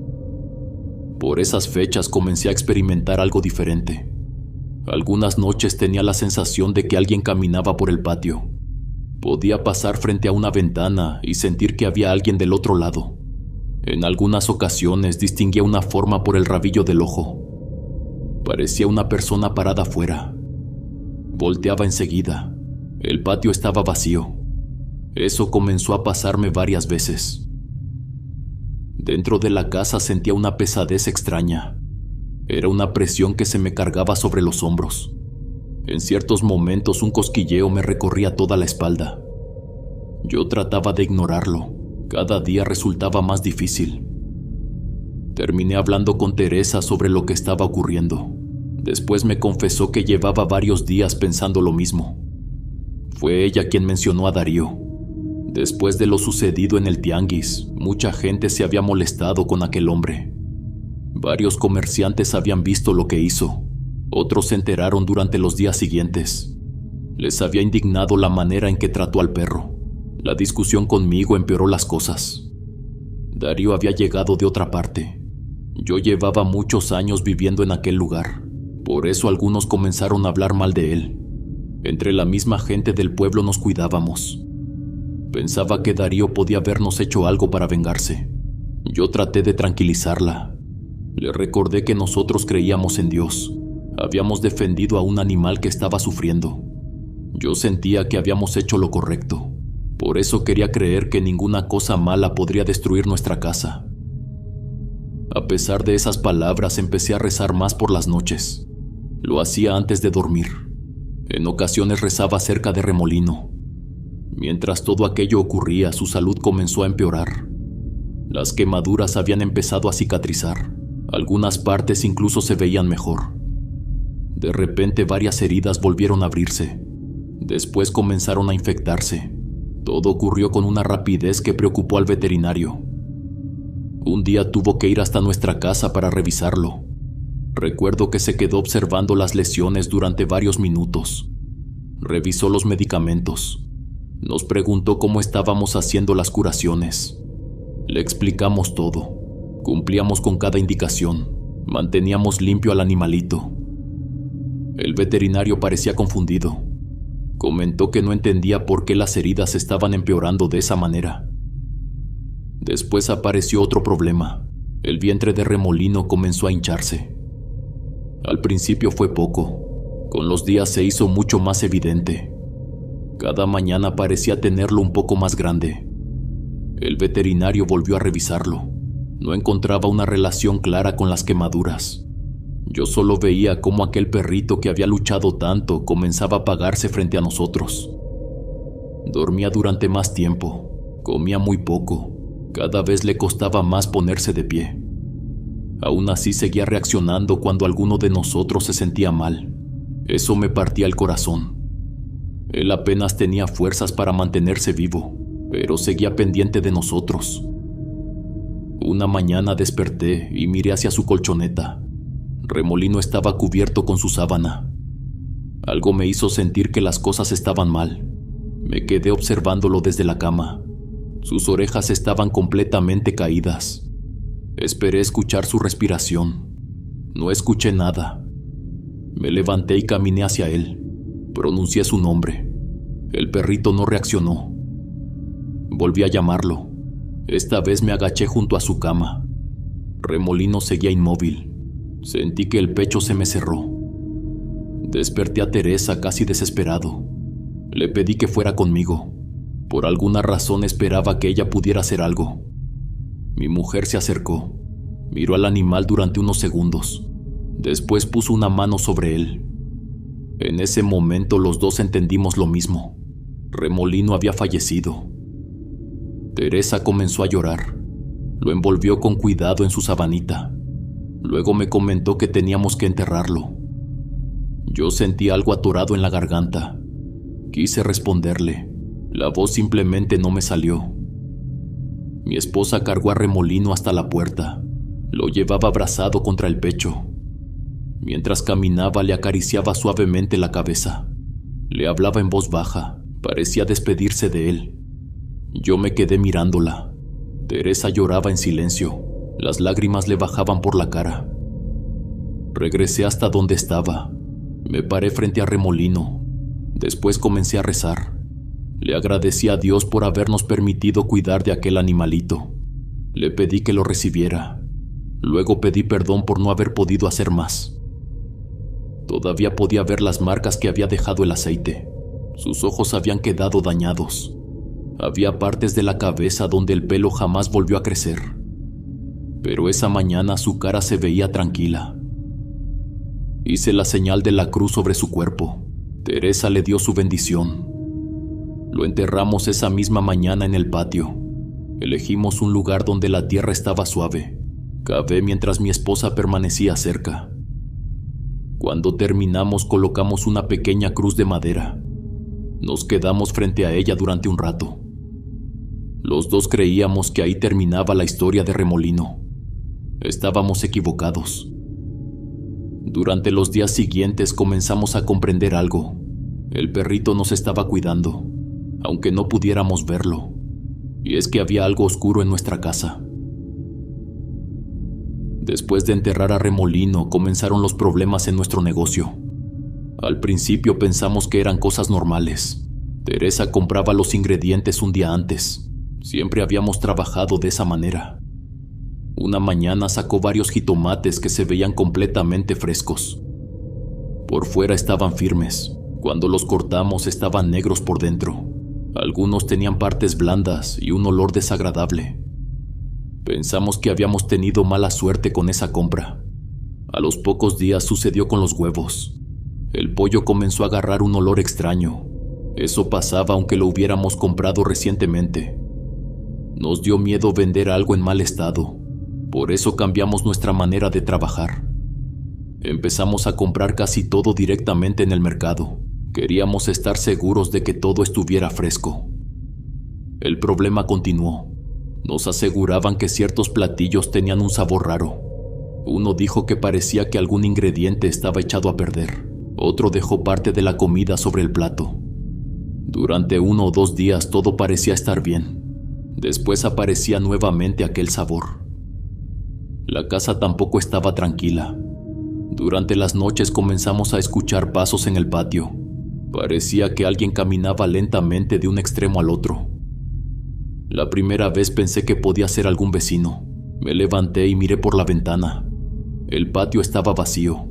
Por esas fechas comencé a experimentar algo diferente. Algunas noches tenía la sensación de que alguien caminaba por el patio. Podía pasar frente a una ventana y sentir que había alguien del otro lado. En algunas ocasiones distinguía una forma por el rabillo del ojo. Parecía una persona parada afuera. Volteaba enseguida. El patio estaba vacío. Eso comenzó a pasarme varias veces. Dentro de la casa sentía una pesadez extraña. Era una presión que se me cargaba sobre los hombros. En ciertos momentos un cosquilleo me recorría toda la espalda. Yo trataba de ignorarlo. Cada día resultaba más difícil. Terminé hablando con Teresa sobre lo que estaba ocurriendo. Después me confesó que llevaba varios días pensando lo mismo. Fue ella quien mencionó a Darío. Después de lo sucedido en el tianguis, mucha gente se había molestado con aquel hombre. Varios comerciantes habían visto lo que hizo. Otros se enteraron durante los días siguientes. Les había indignado la manera en que trató al perro. La discusión conmigo empeoró las cosas. Darío había llegado de otra parte. Yo llevaba muchos años viviendo en aquel lugar. Por eso algunos comenzaron a hablar mal de él. Entre la misma gente del pueblo nos cuidábamos. Pensaba que Darío podía habernos hecho algo para vengarse. Yo traté de tranquilizarla. Le recordé que nosotros creíamos en Dios. Habíamos defendido a un animal que estaba sufriendo. Yo sentía que habíamos hecho lo correcto. Por eso quería creer que ninguna cosa mala podría destruir nuestra casa. A pesar de esas palabras, empecé a rezar más por las noches. Lo hacía antes de dormir. En ocasiones rezaba cerca de Remolino. Mientras todo aquello ocurría, su salud comenzó a empeorar. Las quemaduras habían empezado a cicatrizar. Algunas partes incluso se veían mejor. De repente varias heridas volvieron a abrirse. Después comenzaron a infectarse. Todo ocurrió con una rapidez que preocupó al veterinario. Un día tuvo que ir hasta nuestra casa para revisarlo. Recuerdo que se quedó observando las lesiones durante varios minutos. Revisó los medicamentos. Nos preguntó cómo estábamos haciendo las curaciones. Le explicamos todo. Cumplíamos con cada indicación. Manteníamos limpio al animalito. El veterinario parecía confundido. Comentó que no entendía por qué las heridas estaban empeorando de esa manera. Después apareció otro problema. El vientre de Remolino comenzó a hincharse. Al principio fue poco. Con los días se hizo mucho más evidente. Cada mañana parecía tenerlo un poco más grande. El veterinario volvió a revisarlo. No encontraba una relación clara con las quemaduras. Yo solo veía cómo aquel perrito que había luchado tanto comenzaba a apagarse frente a nosotros. Dormía durante más tiempo, comía muy poco, cada vez le costaba más ponerse de pie. Aún así seguía reaccionando cuando alguno de nosotros se sentía mal. Eso me partía el corazón. Él apenas tenía fuerzas para mantenerse vivo, pero seguía pendiente de nosotros. Una mañana desperté y miré hacia su colchoneta. Remolino estaba cubierto con su sábana. Algo me hizo sentir que las cosas estaban mal. Me quedé observándolo desde la cama. Sus orejas estaban completamente caídas. Esperé escuchar su respiración. No escuché nada. Me levanté y caminé hacia él. Pronuncié su nombre. El perrito no reaccionó. Volví a llamarlo. Esta vez me agaché junto a su cama. Remolino seguía inmóvil. Sentí que el pecho se me cerró. Desperté a Teresa casi desesperado. Le pedí que fuera conmigo. Por alguna razón esperaba que ella pudiera hacer algo. Mi mujer se acercó. Miró al animal durante unos segundos. Después puso una mano sobre él. En ese momento los dos entendimos lo mismo. Remolino había fallecido. Teresa comenzó a llorar. Lo envolvió con cuidado en su sabanita. Luego me comentó que teníamos que enterrarlo. Yo sentí algo atorado en la garganta. Quise responderle. La voz simplemente no me salió. Mi esposa cargó a Remolino hasta la puerta. Lo llevaba abrazado contra el pecho. Mientras caminaba le acariciaba suavemente la cabeza. Le hablaba en voz baja. Parecía despedirse de él. Yo me quedé mirándola. Teresa lloraba en silencio. Las lágrimas le bajaban por la cara. Regresé hasta donde estaba. Me paré frente a Remolino. Después comencé a rezar. Le agradecí a Dios por habernos permitido cuidar de aquel animalito. Le pedí que lo recibiera. Luego pedí perdón por no haber podido hacer más. Todavía podía ver las marcas que había dejado el aceite. Sus ojos habían quedado dañados. Había partes de la cabeza donde el pelo jamás volvió a crecer. Pero esa mañana su cara se veía tranquila. Hice la señal de la cruz sobre su cuerpo. Teresa le dio su bendición. Lo enterramos esa misma mañana en el patio. Elegimos un lugar donde la tierra estaba suave. Cavé mientras mi esposa permanecía cerca. Cuando terminamos, colocamos una pequeña cruz de madera. Nos quedamos frente a ella durante un rato. Los dos creíamos que ahí terminaba la historia de Remolino. Estábamos equivocados. Durante los días siguientes comenzamos a comprender algo. El perrito nos estaba cuidando, aunque no pudiéramos verlo. Y es que había algo oscuro en nuestra casa. Después de enterrar a Remolino, comenzaron los problemas en nuestro negocio. Al principio pensamos que eran cosas normales. Teresa compraba los ingredientes un día antes. Siempre habíamos trabajado de esa manera. Una mañana sacó varios jitomates que se veían completamente frescos. Por fuera estaban firmes. Cuando los cortamos estaban negros por dentro. Algunos tenían partes blandas y un olor desagradable. Pensamos que habíamos tenido mala suerte con esa compra. A los pocos días sucedió con los huevos. El pollo comenzó a agarrar un olor extraño. Eso pasaba aunque lo hubiéramos comprado recientemente. Nos dio miedo vender algo en mal estado. Por eso cambiamos nuestra manera de trabajar. Empezamos a comprar casi todo directamente en el mercado. Queríamos estar seguros de que todo estuviera fresco. El problema continuó. Nos aseguraban que ciertos platillos tenían un sabor raro. Uno dijo que parecía que algún ingrediente estaba echado a perder. Otro dejó parte de la comida sobre el plato. Durante 1 o 2 días todo parecía estar bien. Después aparecía nuevamente aquel sabor. La casa tampoco estaba tranquila. Durante las noches comenzamos a escuchar pasos en el patio. Parecía que alguien caminaba lentamente de un extremo al otro. La primera vez pensé que podía ser algún vecino. Me levanté y miré por la ventana. El patio estaba vacío.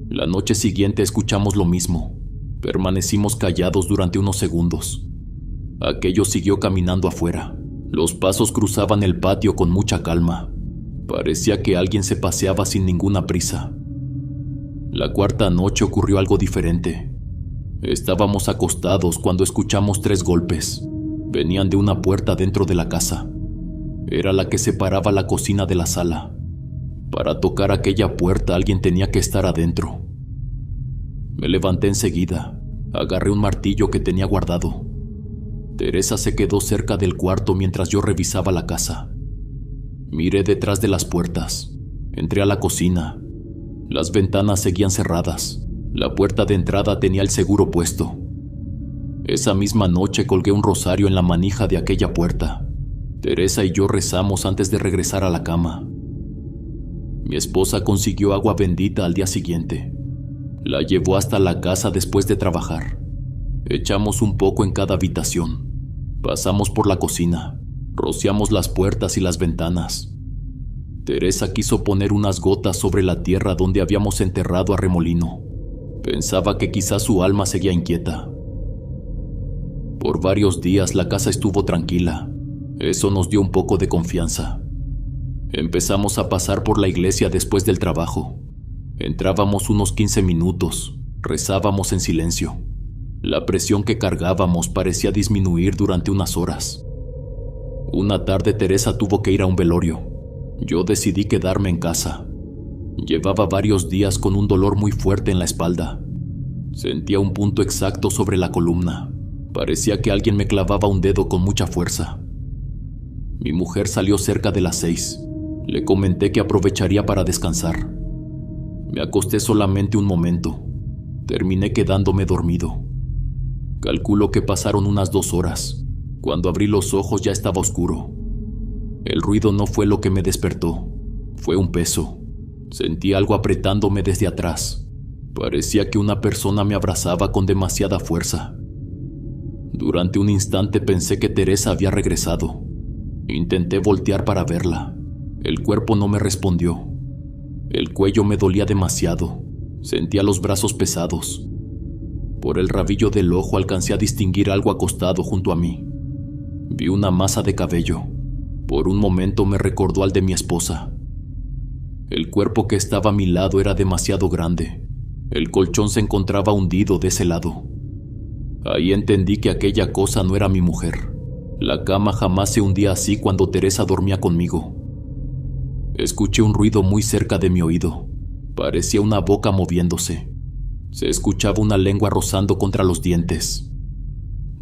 La noche siguiente escuchamos lo mismo. Permanecimos callados durante unos segundos. Aquello siguió caminando afuera. Los pasos cruzaban el patio con mucha calma. Parecía que alguien se paseaba sin ninguna prisa. La cuarta noche ocurrió algo diferente. Estábamos acostados cuando escuchamos 3 golpes. Venían de una puerta dentro de la casa. Era la que separaba la cocina de la sala. Para tocar aquella puerta alguien tenía que estar adentro. Me levanté enseguida. Agarré un martillo que tenía guardado. Teresa se quedó cerca del cuarto mientras yo revisaba la casa. Miré detrás de las puertas. Entré a la cocina. Las ventanas seguían cerradas. La puerta de entrada tenía el seguro puesto. Esa misma noche colgué un rosario en la manija de aquella puerta. Teresa y yo rezamos antes de regresar a la cama. Mi esposa consiguió agua bendita al día siguiente. La llevó hasta la casa después de trabajar. Echamos un poco en cada habitación. Pasamos por la cocina. Rociamos las puertas y las ventanas. Teresa quiso poner unas gotas sobre la tierra donde habíamos enterrado a Remolino. Pensaba que quizás su alma seguía inquieta. Por varios días la casa estuvo tranquila. Eso nos dio un poco de confianza. Empezamos a pasar por la iglesia después del trabajo. Entrábamos unos 15 minutos, rezábamos en silencio. La presión que cargábamos parecía disminuir durante unas horas. Una tarde Teresa tuvo que ir a un velorio. Yo decidí quedarme en casa. Llevaba varios días con un dolor muy fuerte en la espalda. Sentía un punto exacto sobre la columna. Parecía que alguien me clavaba un dedo con mucha fuerza. Mi mujer salió cerca de las 6. Le comenté que aprovecharía para descansar. Me acosté solamente un momento. Terminé quedándome dormido. Calculo que pasaron unas 2 horas. Cuando abrí los ojos ya estaba oscuro. El ruido no fue lo que me despertó. Fue un peso. Sentí algo apretándome desde atrás. Parecía que una persona me abrazaba con demasiada fuerza. Durante un instante pensé que Teresa había regresado. Intenté voltear para verla. El cuerpo no me respondió. El cuello me dolía demasiado. Sentía los brazos pesados. Por el rabillo del ojo alcancé a distinguir algo acostado junto a mí. Vi una masa de cabello. Por un momento me recordó al de mi esposa. El cuerpo que estaba a mi lado era demasiado grande. El colchón se encontraba hundido de ese lado. Ahí entendí que aquella cosa no era mi mujer. La cama jamás se hundía así cuando Teresa dormía conmigo. Escuché un ruido muy cerca de mi oído. Parecía una boca moviéndose. Se escuchaba una lengua rozando contra los dientes.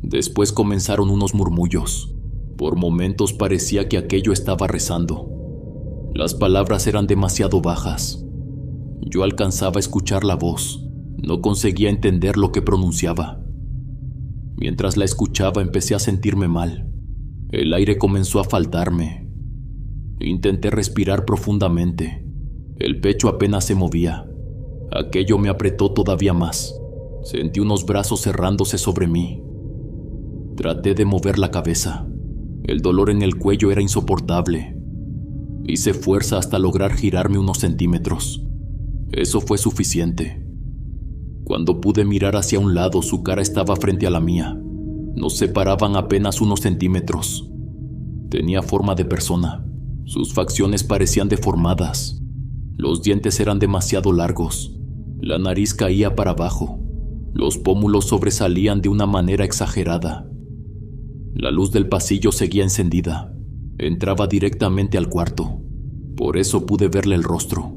Después comenzaron unos murmullos. Por momentos parecía que aquello estaba rezando. Las palabras eran demasiado bajas. Yo alcanzaba a escuchar la voz. No conseguía entender lo que pronunciaba. Mientras la escuchaba empecé a sentirme mal. El aire comenzó a faltarme. Intenté respirar profundamente. El pecho apenas se movía. Aquello me apretó todavía más. Sentí unos brazos cerrándose sobre mí. Traté de mover la cabeza. El dolor en el cuello era insoportable. Hice fuerza hasta lograr girarme unos centímetros. Eso fue suficiente. Cuando pude mirar hacia un lado, su cara estaba frente a la mía. Nos separaban apenas unos centímetros. Tenía forma de persona. Sus facciones parecían deformadas. Los dientes eran demasiado largos. La nariz caía para abajo. Los pómulos sobresalían de una manera exagerada. La luz del pasillo seguía encendida. Entraba directamente al cuarto. Por eso pude verle el rostro.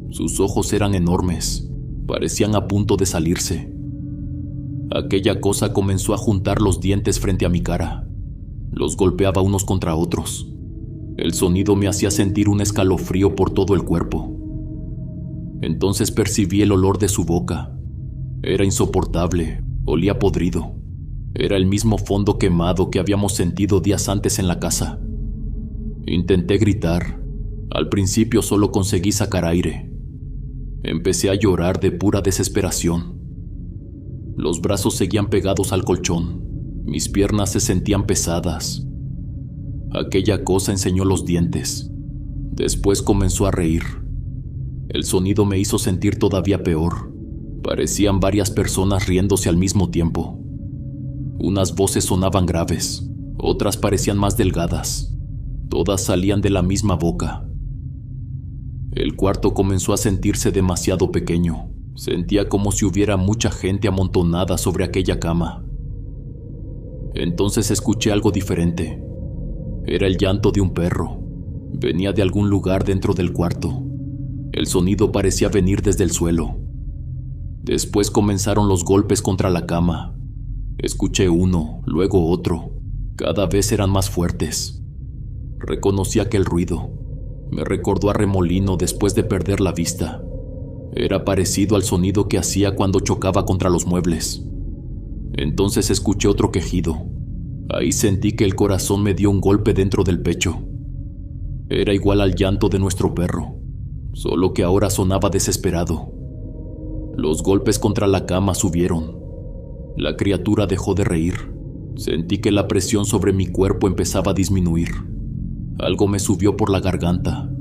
Sus ojos eran enormes. Parecían a punto de salirse. Aquella cosa comenzó a juntar los dientes frente a mi cara. Los golpeaba unos contra otros. El sonido me hacía sentir un escalofrío por todo el cuerpo. Entonces percibí el olor de su boca. Era insoportable, olía podrido. Era el mismo fondo quemado que habíamos sentido días antes en la casa. Intenté gritar. Al principio solo conseguí sacar aire. Empecé a llorar de pura desesperación. Los brazos seguían pegados al colchón. Mis piernas se sentían pesadas. Aquella cosa enseñó los dientes. Después comenzó a reír. El sonido me hizo sentir todavía peor. Parecían varias personas riéndose al mismo tiempo. Unas voces sonaban graves, otras parecían más delgadas. Todas salían de la misma boca. El cuarto comenzó a sentirse demasiado pequeño. Sentía como si hubiera mucha gente amontonada sobre aquella cama. Entonces escuché algo diferente. Era el llanto de un perro. Venía de algún lugar dentro del cuarto. El sonido parecía venir desde el suelo. Después comenzaron los golpes contra la cama. Escuché uno, luego otro. Cada vez eran más fuertes. Reconocí aquel ruido. Me recordó a remolino después de perder la vista. Era parecido al sonido que hacía cuando chocaba contra los muebles. Entonces escuché otro quejido. Ahí sentí que el corazón me dio un golpe dentro del pecho. Era igual al llanto de nuestro perro, solo que ahora sonaba desesperado. Los golpes contra la cama subieron. La criatura dejó de reír. Sentí que la presión sobre mi cuerpo empezaba a disminuir. Algo me subió por la garganta.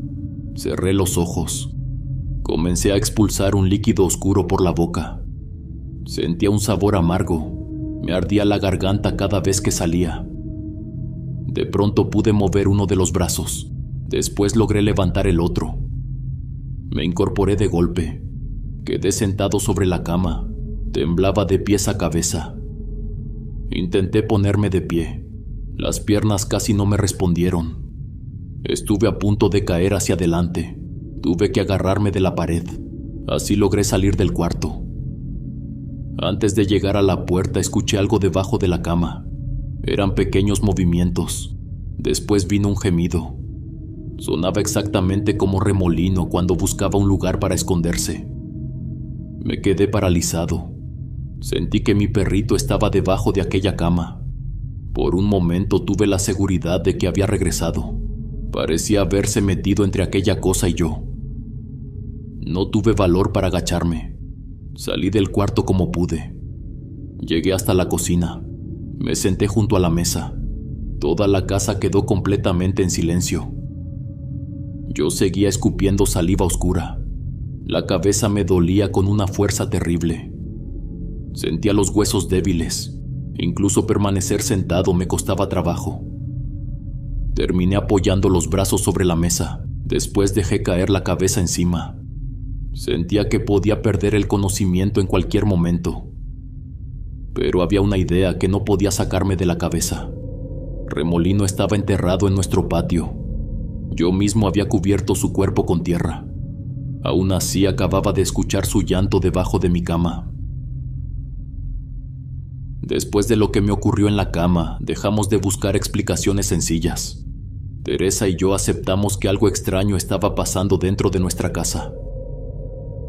Cerré los ojos. Comencé a expulsar un líquido oscuro por la boca. Sentía un sabor amargo. Me ardía la garganta cada vez que salía. De pronto pude mover uno de los brazos. Después logré levantar el otro. Me incorporé de golpe. Quedé sentado sobre la cama. Temblaba de pies a cabeza. Intenté ponerme de pie. Las piernas casi no me respondieron. Estuve a punto de caer hacia adelante. Tuve que agarrarme de la pared. Así logré salir del cuarto. Antes de llegar a la puerta escuché algo debajo de la cama. Eran pequeños movimientos. Después vino un gemido. Sonaba exactamente como remolino cuando buscaba un lugar para esconderse. Me quedé paralizado. Sentí que mi perrito estaba debajo de aquella cama. Por un momento tuve la seguridad de que había regresado. Parecía haberse metido entre aquella cosa y yo. No tuve valor para agacharme. Salí del cuarto como pude. Llegué hasta la cocina. Me senté junto a la mesa. Toda la casa quedó completamente en silencio. Yo seguía escupiendo saliva oscura. La cabeza me dolía con una fuerza terrible. Sentía los huesos débiles. Incluso permanecer sentado me costaba trabajo. Terminé apoyando los brazos sobre la mesa. Después dejé caer la cabeza encima. Sentía que podía perder el conocimiento en cualquier momento. Pero había una idea que no podía sacarme de la cabeza. Remolino estaba enterrado en nuestro patio. Yo mismo había cubierto su cuerpo con tierra. Aún así, acababa de escuchar su llanto debajo de mi cama. Después de lo que me ocurrió en la cama, dejamos de buscar explicaciones sencillas. Teresa y yo aceptamos que algo extraño estaba pasando dentro de nuestra casa.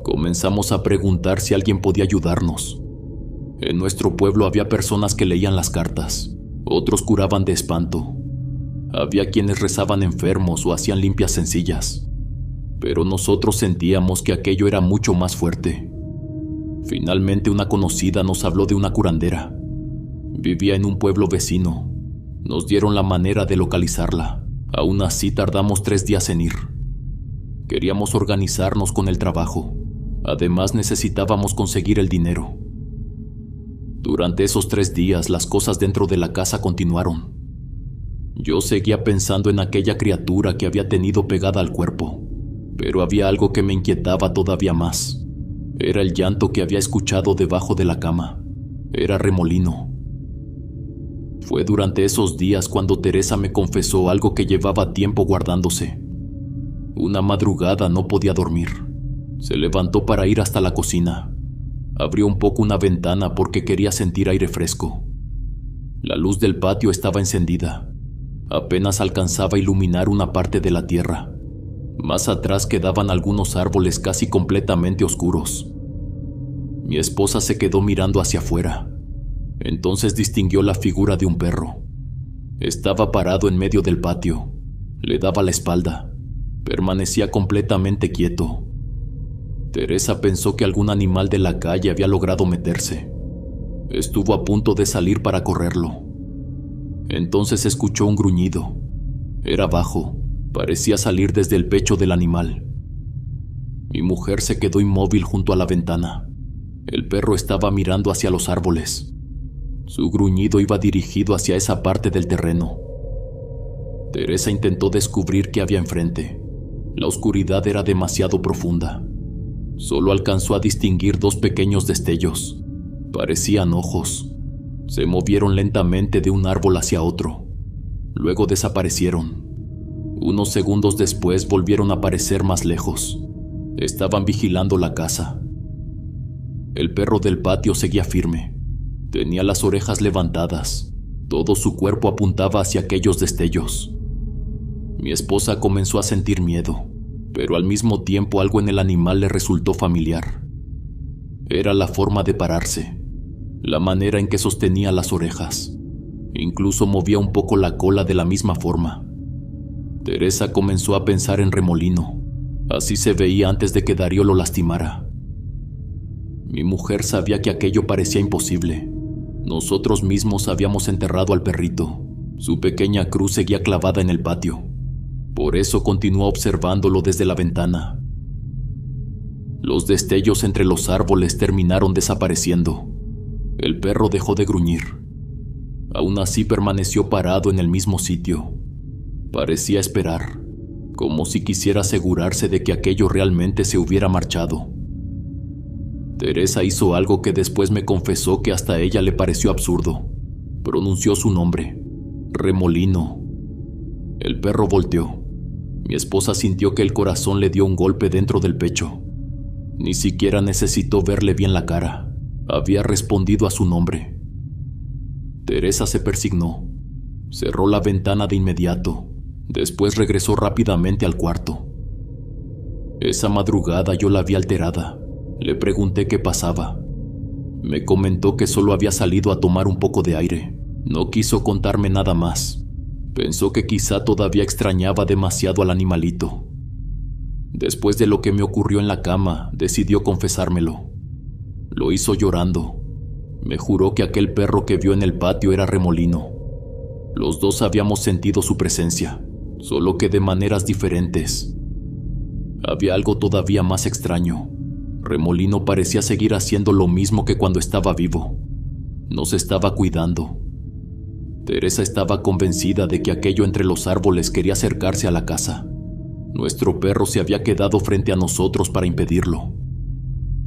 Comenzamos a preguntar si alguien podía ayudarnos. En nuestro pueblo había personas que leían las cartas, otros curaban de espanto. Había quienes rezaban enfermos o hacían limpias sencillas. Pero nosotros sentíamos que aquello era mucho más fuerte. Finalmente una conocida nos habló de una curandera. Vivía en un pueblo vecino. Nos dieron la manera de localizarla. Aún así tardamos 3 días en ir. Queríamos organizarnos con el trabajo. Además necesitábamos conseguir el dinero. Durante esos 3 días las cosas dentro de la casa continuaron. Yo seguía pensando en aquella criatura que había tenido pegada al cuerpo. Pero había algo que me inquietaba todavía más. Era el llanto que había escuchado debajo de la cama. Era Remolino. Fue durante esos días cuando Teresa me confesó algo que llevaba tiempo guardándose. Una madrugada no podía dormir. Se levantó para ir hasta la cocina. Abrió un poco una ventana porque quería sentir aire fresco. La luz del patio estaba encendida. Apenas alcanzaba a iluminar una parte de la tierra. Más atrás quedaban algunos árboles casi completamente oscuros. Mi esposa se quedó mirando hacia afuera. Entonces distinguió la figura de un perro. Estaba parado en medio del patio. Le daba la espalda. Permanecía completamente quieto. Teresa pensó que algún animal de la calle había logrado meterse. Estuvo a punto de salir para correrlo. Entonces escuchó un gruñido. Era bajo. Parecía salir desde el pecho del animal. Mi mujer se quedó inmóvil junto a la ventana. El perro estaba mirando hacia los árboles. Su gruñido iba dirigido hacia esa parte del terreno. Teresa intentó descubrir qué había enfrente. La oscuridad era demasiado profunda. Solo alcanzó a distinguir 2 pequeños destellos. Parecían ojos. Se movieron lentamente de un árbol hacia otro. Luego desaparecieron. Unos segundos después volvieron a aparecer más lejos. Estaban vigilando la casa. El perro del patio seguía firme. Tenía las orejas levantadas. Todo su cuerpo apuntaba hacia aquellos destellos. Mi esposa comenzó a sentir miedo, pero al mismo tiempo algo en el animal le resultó familiar. Era la forma de pararse, la manera en que sostenía las orejas. Incluso movía un poco la cola de la misma forma. Teresa comenzó a pensar en Remolino. Así se veía antes de que Darío lo lastimara. Mi mujer sabía que aquello parecía imposible. Nosotros mismos habíamos enterrado al perrito. Su pequeña cruz seguía clavada en el patio. Por eso continuó observándolo desde la ventana. Los destellos entre los árboles terminaron desapareciendo. El perro dejó de gruñir. Aún así permaneció parado en el mismo sitio. Parecía esperar, como si quisiera asegurarse de que aquello realmente se hubiera marchado. Teresa hizo algo que después me confesó que hasta a ella le pareció absurdo. Pronunció su nombre, Remolino. El perro volteó. Mi esposa sintió que el corazón le dio un golpe dentro del pecho. Ni siquiera necesitó verle bien la cara. Había respondido a su nombre. Teresa se persignó. Cerró la ventana de inmediato. Después regresó rápidamente al cuarto. Esa madrugada yo la vi alterada. Le pregunté qué pasaba. Me comentó que solo había salido a tomar un poco de aire. No quiso contarme nada más. Pensó que quizá todavía extrañaba demasiado al animalito. Después de lo que me ocurrió en la cama, decidió confesármelo. Lo hizo llorando. Me juró que aquel perro que vio en el patio era Remolino. Los dos habíamos sentido su presencia, solo que de maneras diferentes. Había algo todavía más extraño. Remolino parecía seguir haciendo lo mismo que cuando estaba vivo. Nos estaba cuidando. Teresa estaba convencida de que aquello entre los árboles quería acercarse a la casa. Nuestro perro se había quedado frente a nosotros para impedirlo.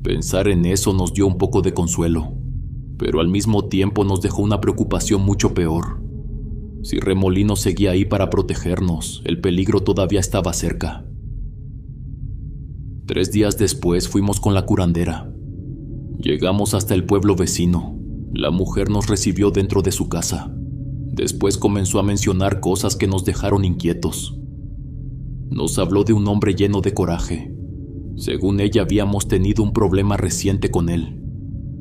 Pensar en eso nos dio un poco de consuelo, pero al mismo tiempo nos dejó una preocupación mucho peor. Si Remolino seguía ahí para protegernos, el peligro todavía estaba cerca. 3 días después fuimos con la curandera. Llegamos hasta el pueblo vecino. La mujer nos recibió dentro de su casa. Después comenzó a mencionar cosas que nos dejaron inquietos. Nos habló de un hombre lleno de coraje. Según ella, habíamos tenido un problema reciente con él.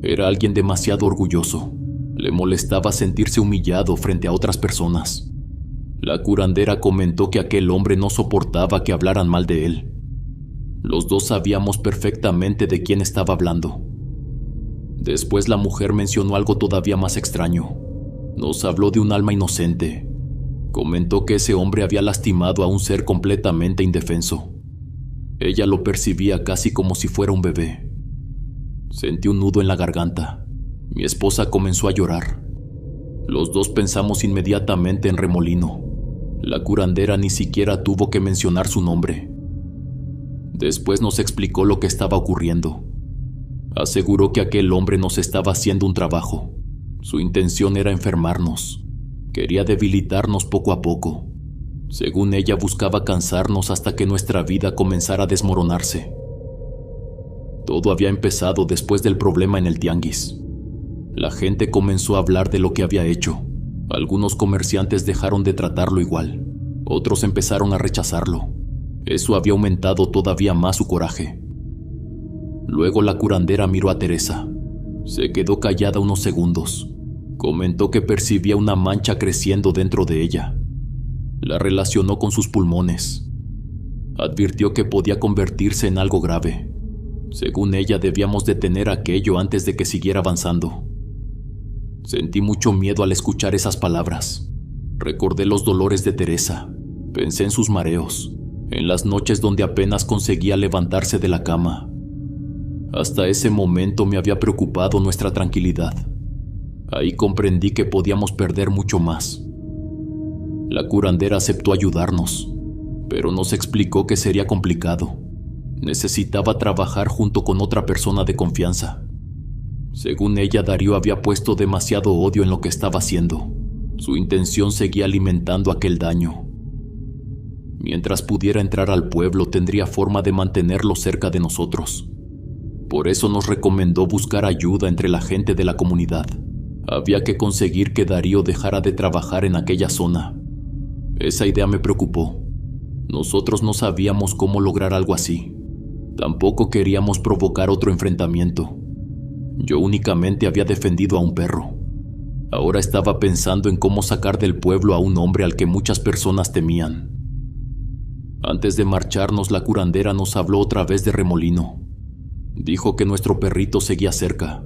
Era alguien demasiado orgulloso. Le molestaba sentirse humillado frente a otras personas. La curandera comentó que aquel hombre no soportaba que hablaran mal de él. Los dos sabíamos perfectamente de quién estaba hablando. Después la mujer mencionó algo todavía más extraño. Nos habló de un alma inocente. Comentó que ese hombre había lastimado a un ser completamente indefenso. Ella lo percibía casi como si fuera un bebé. Sentí un nudo en la garganta. Mi esposa comenzó a llorar. Los dos pensamos inmediatamente en Remolino. La curandera ni siquiera tuvo que mencionar su nombre. Después nos explicó lo que estaba ocurriendo. Aseguró que aquel hombre nos estaba haciendo un trabajo. Su intención era enfermarnos. Quería debilitarnos poco a poco. Según ella, buscaba cansarnos hasta que nuestra vida comenzara a desmoronarse. Todo había empezado después del problema en el tianguis. La gente comenzó a hablar de lo que había hecho. Algunos comerciantes dejaron de tratarlo igual. Otros empezaron a rechazarlo. Eso había aumentado todavía más su coraje. Luego la curandera miró a Teresa. Se quedó callada unos segundos. Comentó que percibía una mancha creciendo dentro de ella. La relacionó con sus pulmones. Advirtió que podía convertirse en algo grave. Según ella, debíamos detener aquello antes de que siguiera avanzando. Sentí mucho miedo al escuchar esas palabras. Recordé los dolores de Teresa. Pensé en sus mareos, en las noches donde apenas conseguía levantarse de la cama. Hasta ese momento me había preocupado nuestra tranquilidad. Ahí comprendí que podíamos perder mucho más. La curandera aceptó ayudarnos, pero nos explicó que sería complicado. Necesitaba trabajar junto con otra persona de confianza. Según ella, Darío había puesto demasiado odio en lo que estaba haciendo. Su intención seguía alimentando aquel daño. Mientras pudiera entrar al pueblo, tendría forma de mantenerlo cerca de nosotros. Por eso nos recomendó buscar ayuda entre la gente de la comunidad. Había que conseguir que Darío dejara de trabajar en aquella zona. Esa idea me preocupó. Nosotros no sabíamos cómo lograr algo así. Tampoco queríamos provocar otro enfrentamiento. Yo únicamente había defendido a un perro. Ahora estaba pensando en cómo sacar del pueblo a un hombre al que muchas personas temían. Antes de marcharnos, la curandera nos habló otra vez de Remolino. Dijo que nuestro perrito seguía cerca.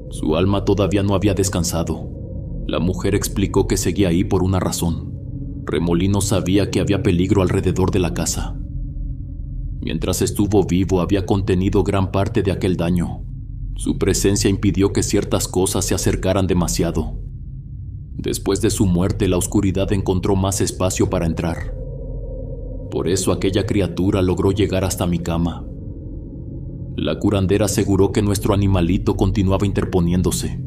Su alma todavía no había descansado. La mujer explicó que seguía ahí por una razón. Remolino sabía que había peligro alrededor de la casa. Mientras estuvo vivo, había contenido gran parte de aquel daño. Su presencia impidió que ciertas cosas se acercaran demasiado. Después de su muerte, la oscuridad encontró más espacio para entrar. Por eso aquella criatura logró llegar hasta mi cama. La curandera aseguró que nuestro animalito continuaba interponiéndose.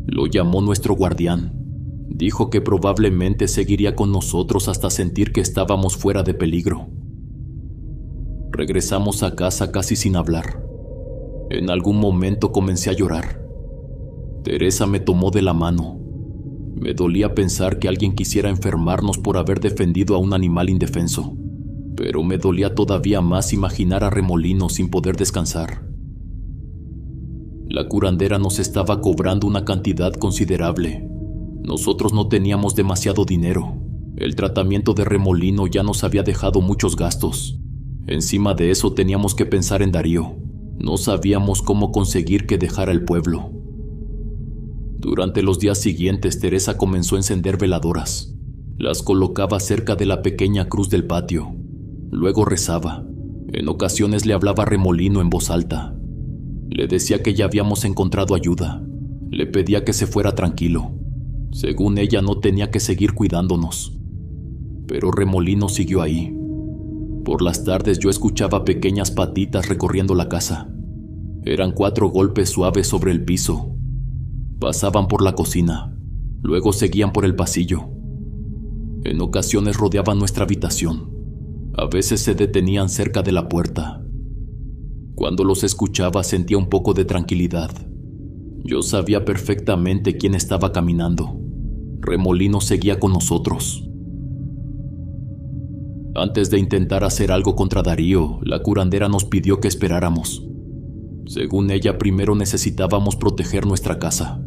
Lo llamó nuestro guardián. Dijo que probablemente seguiría con nosotros hasta sentir que estábamos fuera de peligro. Regresamos a casa casi sin hablar. En algún momento comencé a llorar. Teresa me tomó de la mano. Me dolía pensar que alguien quisiera enfermarnos por haber defendido a un animal indefenso. Pero me dolía todavía más imaginar a Remolino sin poder descansar. La curandera nos estaba cobrando una cantidad considerable. Nosotros no teníamos demasiado dinero. El tratamiento de Remolino ya nos había dejado muchos gastos. Encima de eso teníamos que pensar en Darío. No sabíamos cómo conseguir que dejara el pueblo. Durante los días siguientes, Teresa comenzó a encender veladoras. Las colocaba cerca de la pequeña cruz del patio. Luego rezaba. En ocasiones le hablaba a Remolino en voz alta. Le decía que ya habíamos encontrado ayuda. Le pedía que se fuera tranquilo. Según ella, no tenía que seguir cuidándonos. Pero Remolino siguió ahí. Por las tardes yo escuchaba pequeñas patitas recorriendo la casa. Eran 4 golpes suaves sobre el piso. Pasaban por la cocina. Luego seguían por el pasillo. En ocasiones rodeaban nuestra habitación. A veces se detenían cerca de la puerta. Cuando los escuchaba sentía un poco de tranquilidad. Yo sabía perfectamente quién estaba caminando. Remolino seguía con nosotros. Antes de intentar hacer algo contra Darío, la curandera nos pidió que esperáramos. Según ella, primero necesitábamos proteger nuestra casa.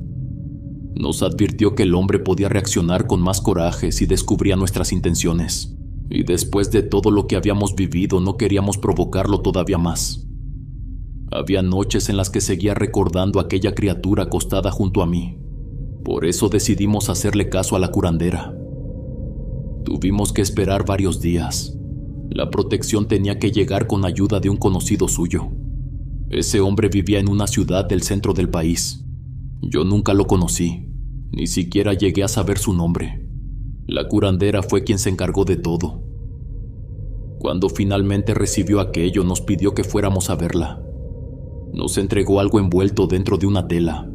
Nos advirtió que el hombre podía reaccionar con más coraje si descubría nuestras intenciones, y después de todo lo que habíamos vivido no queríamos provocarlo todavía más. Había noches en las que seguía recordando a aquella criatura acostada junto a mí. Por eso decidimos hacerle caso a la curandera. Tuvimos que esperar varios días. La protección tenía que llegar con ayuda de un conocido suyo. Ese hombre vivía en una ciudad del centro del país. Yo nunca lo conocí, ni siquiera llegué a saber su nombre. La curandera fue quien se encargó de todo. Cuando finalmente recibió aquello, nos pidió que fuéramos a verla. Nos entregó algo envuelto dentro de una tela.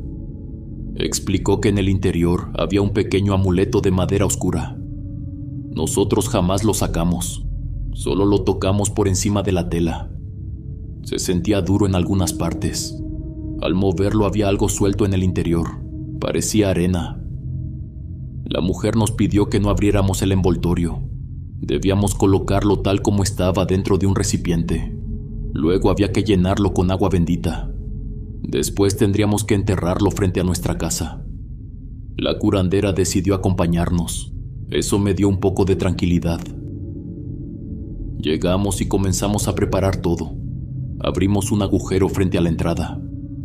Explicó que en el interior había un pequeño amuleto de madera oscura. Nosotros jamás lo sacamos, solo lo tocamos por encima de la tela. Se sentía duro en algunas partes. Al moverlo había algo suelto en el interior, parecía arena. La mujer nos pidió que no abriéramos el envoltorio. Debíamos colocarlo tal como estaba dentro de un recipiente. Luego había que llenarlo con agua bendita. Después tendríamos que enterrarlo frente a nuestra casa. La curandera decidió acompañarnos. Eso me dio un poco de tranquilidad. Llegamos y comenzamos a preparar todo. Abrimos un agujero frente a la entrada.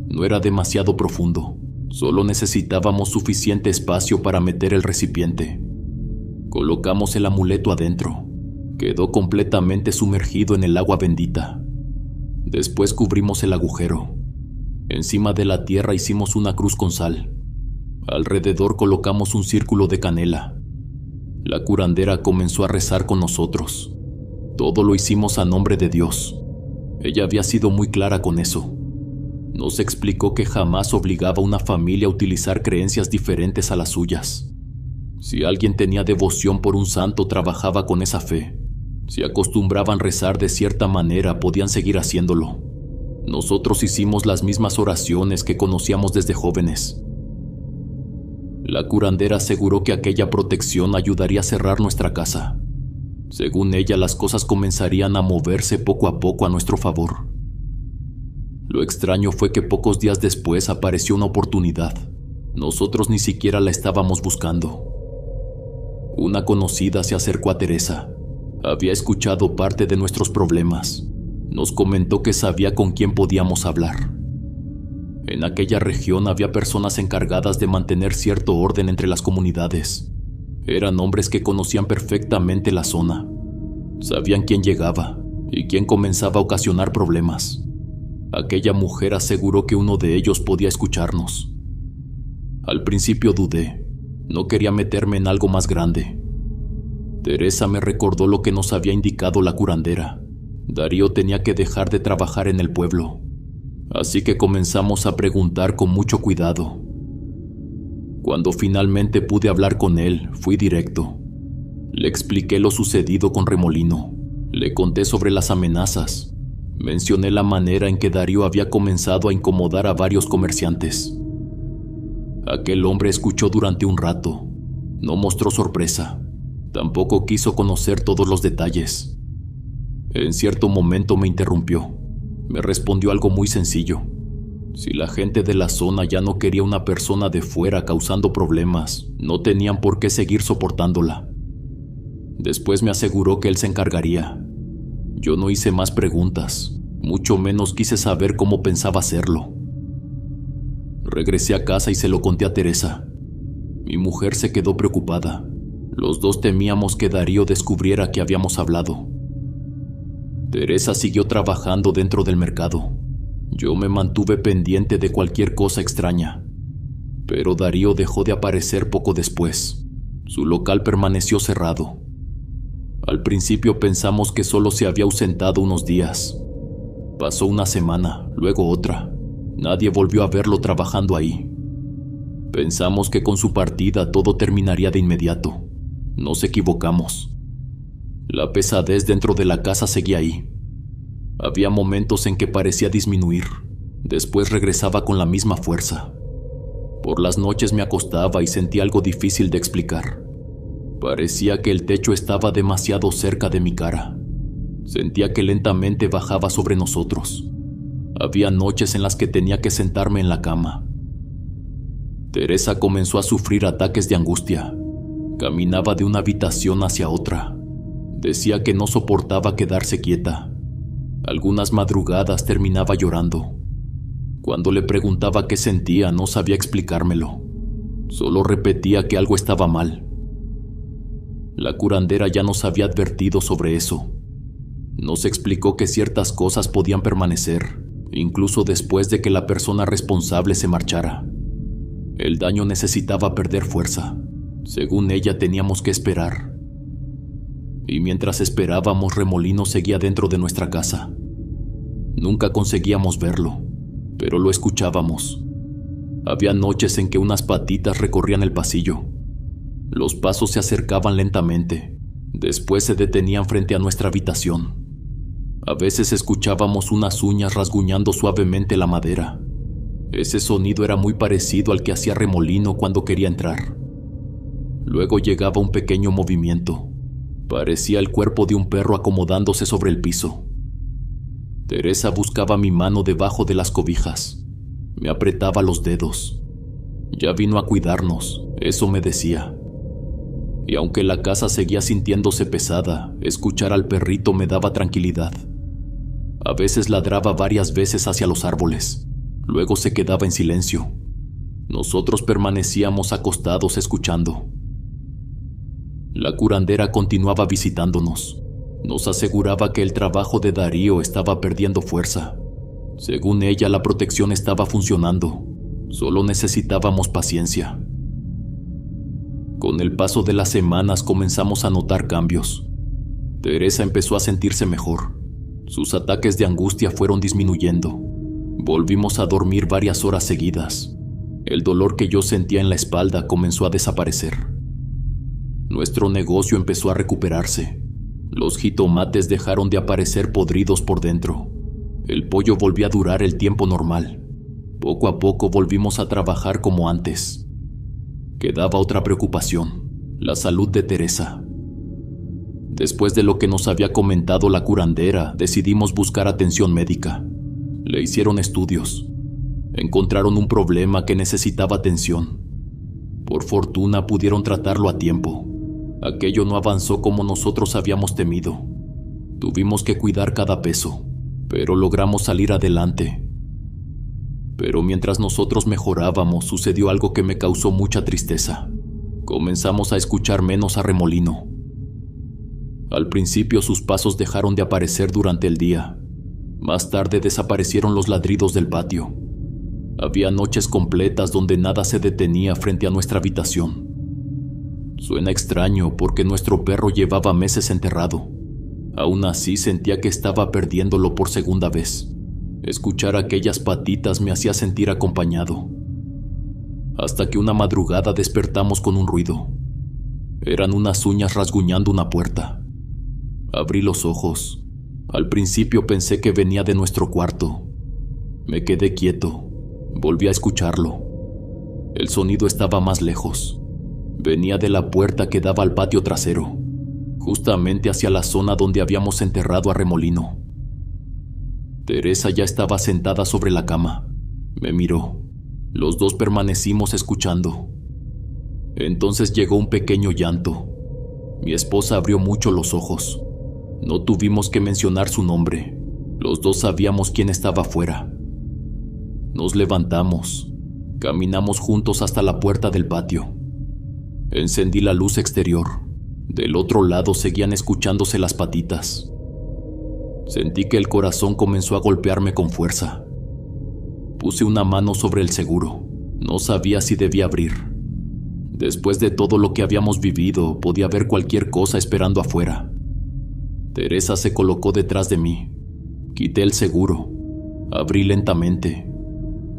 No era demasiado profundo. Solo necesitábamos suficiente espacio para meter el recipiente. Colocamos el amuleto adentro. Quedó completamente sumergido en el agua bendita. Después cubrimos el agujero. Encima de la tierra hicimos una cruz con sal. Alrededor colocamos un círculo de canela. La curandera comenzó a rezar con nosotros. Todo lo hicimos a nombre de Dios. Ella había sido muy clara con eso. Nos explicó que jamás obligaba a una familia a utilizar creencias diferentes a las suyas. Si alguien tenía devoción por un santo, trabajaba con esa fe. Si acostumbraban rezar de cierta manera, podían seguir haciéndolo. Nosotros hicimos las mismas oraciones que conocíamos desde jóvenes. La curandera aseguró que aquella protección ayudaría a cerrar nuestra casa. Según ella, las cosas comenzarían a moverse poco a poco a nuestro favor. Lo extraño fue que pocos días después apareció una oportunidad. Nosotros ni siquiera la estábamos buscando. Una conocida se acercó a Teresa. Había escuchado parte de nuestros problemas. Nos comentó que sabía con quién podíamos hablar. En aquella región había personas encargadas de mantener cierto orden entre las comunidades. Eran hombres que conocían perfectamente la zona. Sabían quién llegaba y quién comenzaba a ocasionar problemas. Aquella mujer aseguró que uno de ellos podía escucharnos. Al principio dudé. No quería meterme en algo más grande. Teresa me recordó lo que nos había indicado la curandera. Darío tenía que dejar de trabajar en el pueblo. Así que comenzamos a preguntar con mucho cuidado. Cuando finalmente pude hablar con él, fui directo. Le expliqué lo sucedido con Remolino. Le conté sobre las amenazas. Mencioné la manera en que Darío había comenzado a incomodar a varios comerciantes. Aquel hombre escuchó durante un rato. No mostró sorpresa. Tampoco quiso conocer todos los detalles. En cierto momento me interrumpió. Me respondió algo muy sencillo. Si la gente de la zona ya no quería una persona de fuera causando problemas, no tenían por qué seguir soportándola. Después me aseguró que él se encargaría. Yo no hice más preguntas, mucho menos quise saber cómo pensaba hacerlo. Regresé a casa y se lo conté a Teresa. Mi mujer se quedó preocupada. Los dos temíamos que Darío descubriera que habíamos hablado. Teresa siguió trabajando dentro del mercado. Yo me mantuve pendiente de cualquier cosa extraña. Pero Darío dejó de aparecer poco después. Su local permaneció cerrado. Al principio pensamos que solo se había ausentado unos días. Pasó una semana, luego otra. Nadie volvió a verlo trabajando ahí. Pensamos que con su partida todo terminaría de inmediato. Nos equivocamos. La pesadez dentro de la casa seguía ahí. Había momentos en que parecía disminuir, después regresaba con la misma fuerza. Por las noches me acostaba y sentía algo difícil de explicar. Parecía que el techo estaba demasiado cerca de mi cara. Sentía que lentamente bajaba sobre nosotros. Había noches en las que tenía que sentarme en la cama. Teresa comenzó a sufrir ataques de angustia. Caminaba de una habitación hacia otra. Decía que no soportaba quedarse quieta. Algunas madrugadas terminaba llorando. Cuando le preguntaba qué sentía, no sabía explicármelo. Solo repetía que algo estaba mal. La curandera ya nos había advertido sobre eso. Nos explicó que ciertas cosas podían permanecer, incluso después de que la persona responsable se marchara. El daño necesitaba perder fuerza. Según ella, teníamos que esperar. Y mientras esperábamos, Remolino seguía dentro de nuestra casa. Nunca conseguíamos verlo, pero lo escuchábamos. Había noches en que unas patitas recorrían el pasillo. Los pasos se acercaban lentamente, después se detenían frente a nuestra habitación. A veces escuchábamos unas uñas rasguñando suavemente la madera. Ese sonido era muy parecido al que hacía Remolino cuando quería entrar. Luego llegaba un pequeño movimiento. Parecía el cuerpo de un perro acomodándose sobre el piso. Teresa buscaba mi mano debajo de las cobijas. Me apretaba los dedos. Ya vino a cuidarnos, eso me decía. Y aunque la casa seguía sintiéndose pesada, escuchar al perrito me daba tranquilidad. A veces ladraba varias veces hacia los árboles. Luego se quedaba en silencio. Nosotros permanecíamos acostados escuchando. La curandera continuaba visitándonos. Nos aseguraba que el trabajo de Darío estaba perdiendo fuerza. Según ella, la protección estaba funcionando. Solo necesitábamos paciencia. Con el paso de las semanas comenzamos a notar cambios. Teresa empezó a sentirse mejor. Sus ataques de angustia fueron disminuyendo. Volvimos a dormir varias horas seguidas. El dolor que yo sentía en la espalda comenzó a desaparecer. Nuestro negocio empezó a recuperarse. Los jitomates dejaron de aparecer podridos por dentro. El pollo volvió a durar el tiempo normal. Poco a poco volvimos a trabajar como antes. Quedaba otra preocupación, la salud de Teresa. Después de lo que nos había comentado la curandera, decidimos buscar atención médica. Le hicieron estudios. Encontraron un problema que necesitaba atención. Por fortuna pudieron tratarlo a tiempo. Aquello no avanzó como nosotros habíamos temido. Tuvimos que cuidar cada peso, pero logramos salir adelante. Pero mientras nosotros mejorábamos, sucedió algo que me causó mucha tristeza. Comenzamos a escuchar menos a Remolino. Al principio sus pasos dejaron de aparecer durante el día. Más tarde desaparecieron los ladridos del patio. Había noches completas donde nada se detenía frente a nuestra habitación. Suena extraño porque nuestro perro llevaba meses enterrado. Aún así sentía que estaba perdiéndolo por segunda vez. Escuchar aquellas patitas me hacía sentir acompañado. Hasta que una madrugada despertamos con un ruido. Eran unas uñas rasguñando una puerta. Abrí los ojos. Al principio pensé que venía de nuestro cuarto. Me quedé quieto. Volví a escucharlo. El sonido estaba más lejos. Venía de la puerta que daba al patio trasero, justamente hacia la zona donde habíamos enterrado a Remolino. Teresa ya estaba sentada sobre la cama. Me miró. Los dos permanecimos escuchando. Entonces llegó un pequeño llanto. Mi esposa abrió mucho los ojos. No tuvimos que mencionar su nombre. Los dos sabíamos quién estaba afuera. Nos levantamos. Caminamos juntos hasta la puerta del patio. Encendí la luz exterior. Del otro lado seguían escuchándose las patitas. Sentí que el corazón comenzó a golpearme con fuerza. Puse una mano sobre el seguro. No sabía si debía abrir. Después de todo lo que habíamos vivido, podía ver cualquier cosa esperando afuera. Teresa se colocó detrás de mí. Quité el seguro. Abrí lentamente.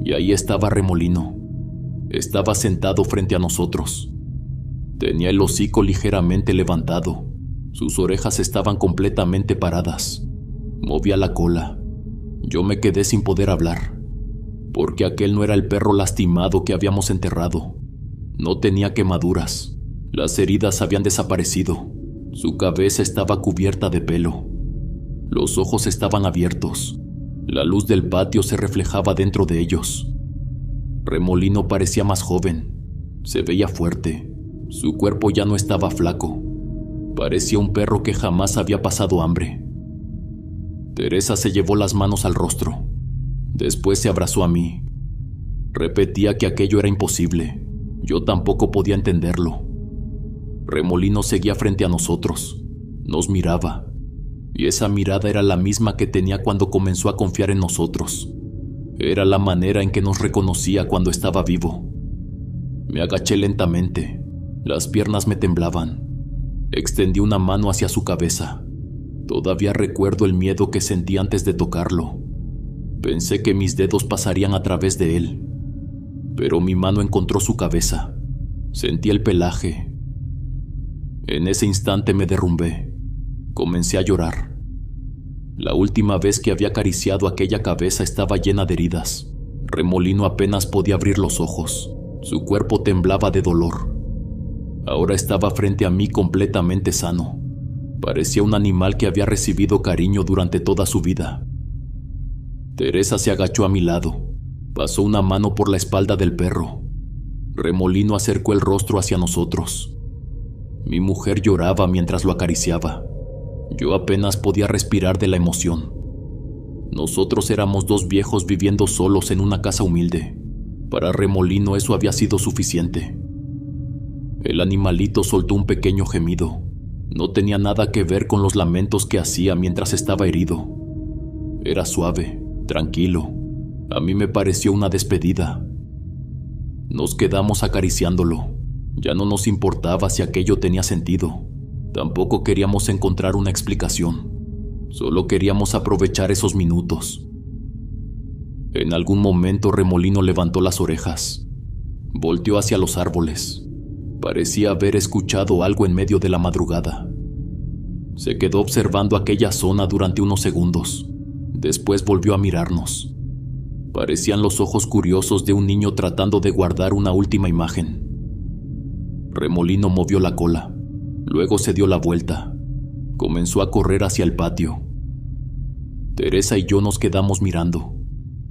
Y ahí estaba Remolino. Estaba sentado frente a nosotros. Tenía el hocico ligeramente levantado. Sus orejas estaban completamente paradas. Movía la cola. Yo me quedé sin poder hablar, porque aquel no era el perro lastimado que habíamos enterrado. No tenía quemaduras. Las heridas habían desaparecido. Su cabeza estaba cubierta de pelo. Los ojos estaban abiertos. La luz del patio se reflejaba dentro de ellos. Remolino parecía más joven. Se veía fuerte. Su cuerpo ya no estaba flaco. Parecía un perro que jamás había pasado hambre. Teresa se llevó las manos al rostro. Después se abrazó a mí. Repetía que aquello era imposible. Yo tampoco podía entenderlo. Remolino seguía frente a nosotros. Nos miraba. Y esa mirada era la misma que tenía cuando comenzó a confiar en nosotros. Era la manera en que nos reconocía cuando estaba vivo. Me agaché lentamente. Las piernas me temblaban. Extendí una mano hacia su cabeza. Todavía recuerdo el miedo que sentí antes de tocarlo. Pensé que mis dedos pasarían a través de él. Pero mi mano encontró su cabeza. Sentí el pelaje. En ese instante me derrumbé. Comencé a llorar. La última vez que había acariciado aquella cabeza estaba llena de heridas. Remolino apenas podía abrir los ojos. Su cuerpo temblaba de dolor. Ahora estaba frente a mí completamente sano. Parecía un animal que había recibido cariño durante toda su vida. Teresa se agachó a mi lado. Pasó una mano por la espalda del perro. Remolino acercó el rostro hacia nosotros. Mi mujer lloraba mientras lo acariciaba. Yo apenas podía respirar de la emoción. Nosotros éramos dos viejos viviendo solos en una casa humilde. Para Remolino eso había sido suficiente. El animalito soltó un pequeño gemido. No tenía nada que ver con los lamentos que hacía mientras estaba herido. Era suave, tranquilo. A mí me pareció una despedida. Nos quedamos acariciándolo. Ya no nos importaba si aquello tenía sentido. Tampoco queríamos encontrar una explicación. Solo queríamos aprovechar esos minutos. En algún momento Remolino levantó las orejas. Volteó hacia los árboles. Parecía haber escuchado algo en medio de la madrugada. Se quedó observando aquella zona durante unos segundos. Después volvió a mirarnos. Parecían los ojos curiosos de un niño tratando de guardar una última imagen. Remolino movió la cola. Luego se dio la vuelta. Comenzó a correr hacia el patio. Teresa y yo nos quedamos mirando.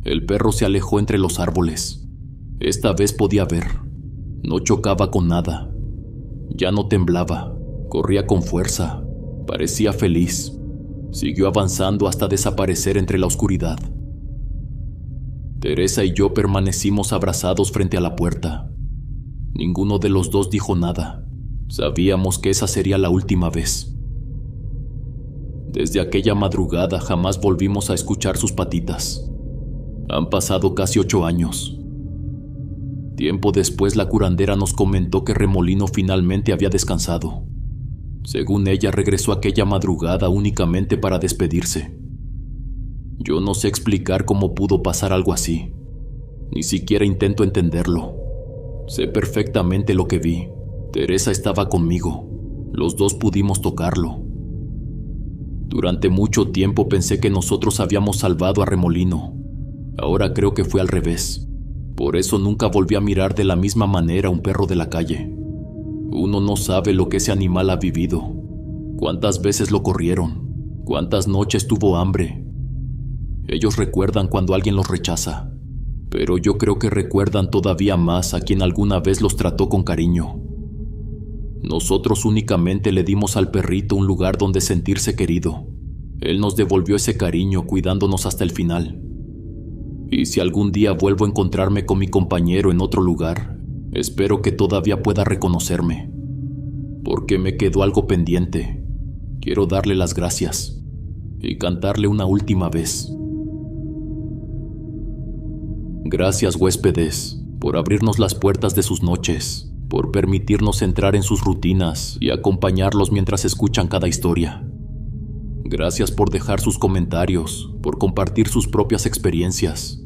El perro se alejó entre los árboles. Esta vez podía ver. No chocaba con nada. Ya no temblaba. Corría con fuerza. Parecía feliz. Siguió avanzando hasta desaparecer entre la oscuridad. Teresa y yo permanecimos abrazados frente a la puerta. Ninguno de los dos dijo nada. Sabíamos que esa sería la última vez. Desde aquella madrugada jamás volvimos a escuchar sus patitas. Han pasado casi 8 años. Tiempo después la curandera nos comentó que Remolino finalmente había descansado. Según ella, regresó aquella madrugada únicamente para despedirse. Yo no sé explicar cómo pudo pasar algo así. Ni siquiera intento entenderlo. Sé perfectamente lo que vi. Teresa estaba conmigo. Los dos pudimos tocarlo. Durante mucho tiempo pensé que nosotros habíamos salvado a Remolino. Ahora creo que fue al revés. Por eso nunca volví a mirar de la misma manera a un perro de la calle. Uno no sabe lo que ese animal ha vivido. Cuántas veces lo corrieron. Cuántas noches tuvo hambre. Ellos recuerdan cuando alguien los rechaza. Pero yo creo que recuerdan todavía más a quien alguna vez los trató con cariño. Nosotros únicamente le dimos al perrito un lugar donde sentirse querido. Él nos devolvió ese cariño cuidándonos hasta el final. Y si algún día vuelvo a encontrarme con mi compañero en otro lugar, espero que todavía pueda reconocerme. Porque me quedó algo pendiente. Quiero darle las gracias y cantarle una última vez. Gracias, huéspedes, por abrirnos las puertas de sus noches, por permitirnos entrar en sus rutinas y acompañarlos mientras escuchan cada historia. Gracias por dejar sus comentarios, por compartir sus propias experiencias.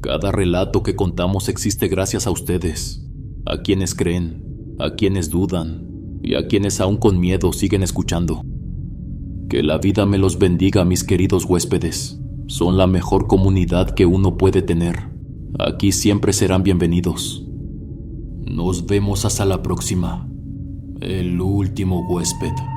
Cada relato que contamos existe gracias a ustedes, a quienes creen, a quienes dudan y a quienes aún con miedo siguen escuchando. Que la vida me los bendiga, mis queridos huéspedes. Son la mejor comunidad que uno puede tener. Aquí siempre serán bienvenidos. Nos vemos hasta la próxima. El último huésped.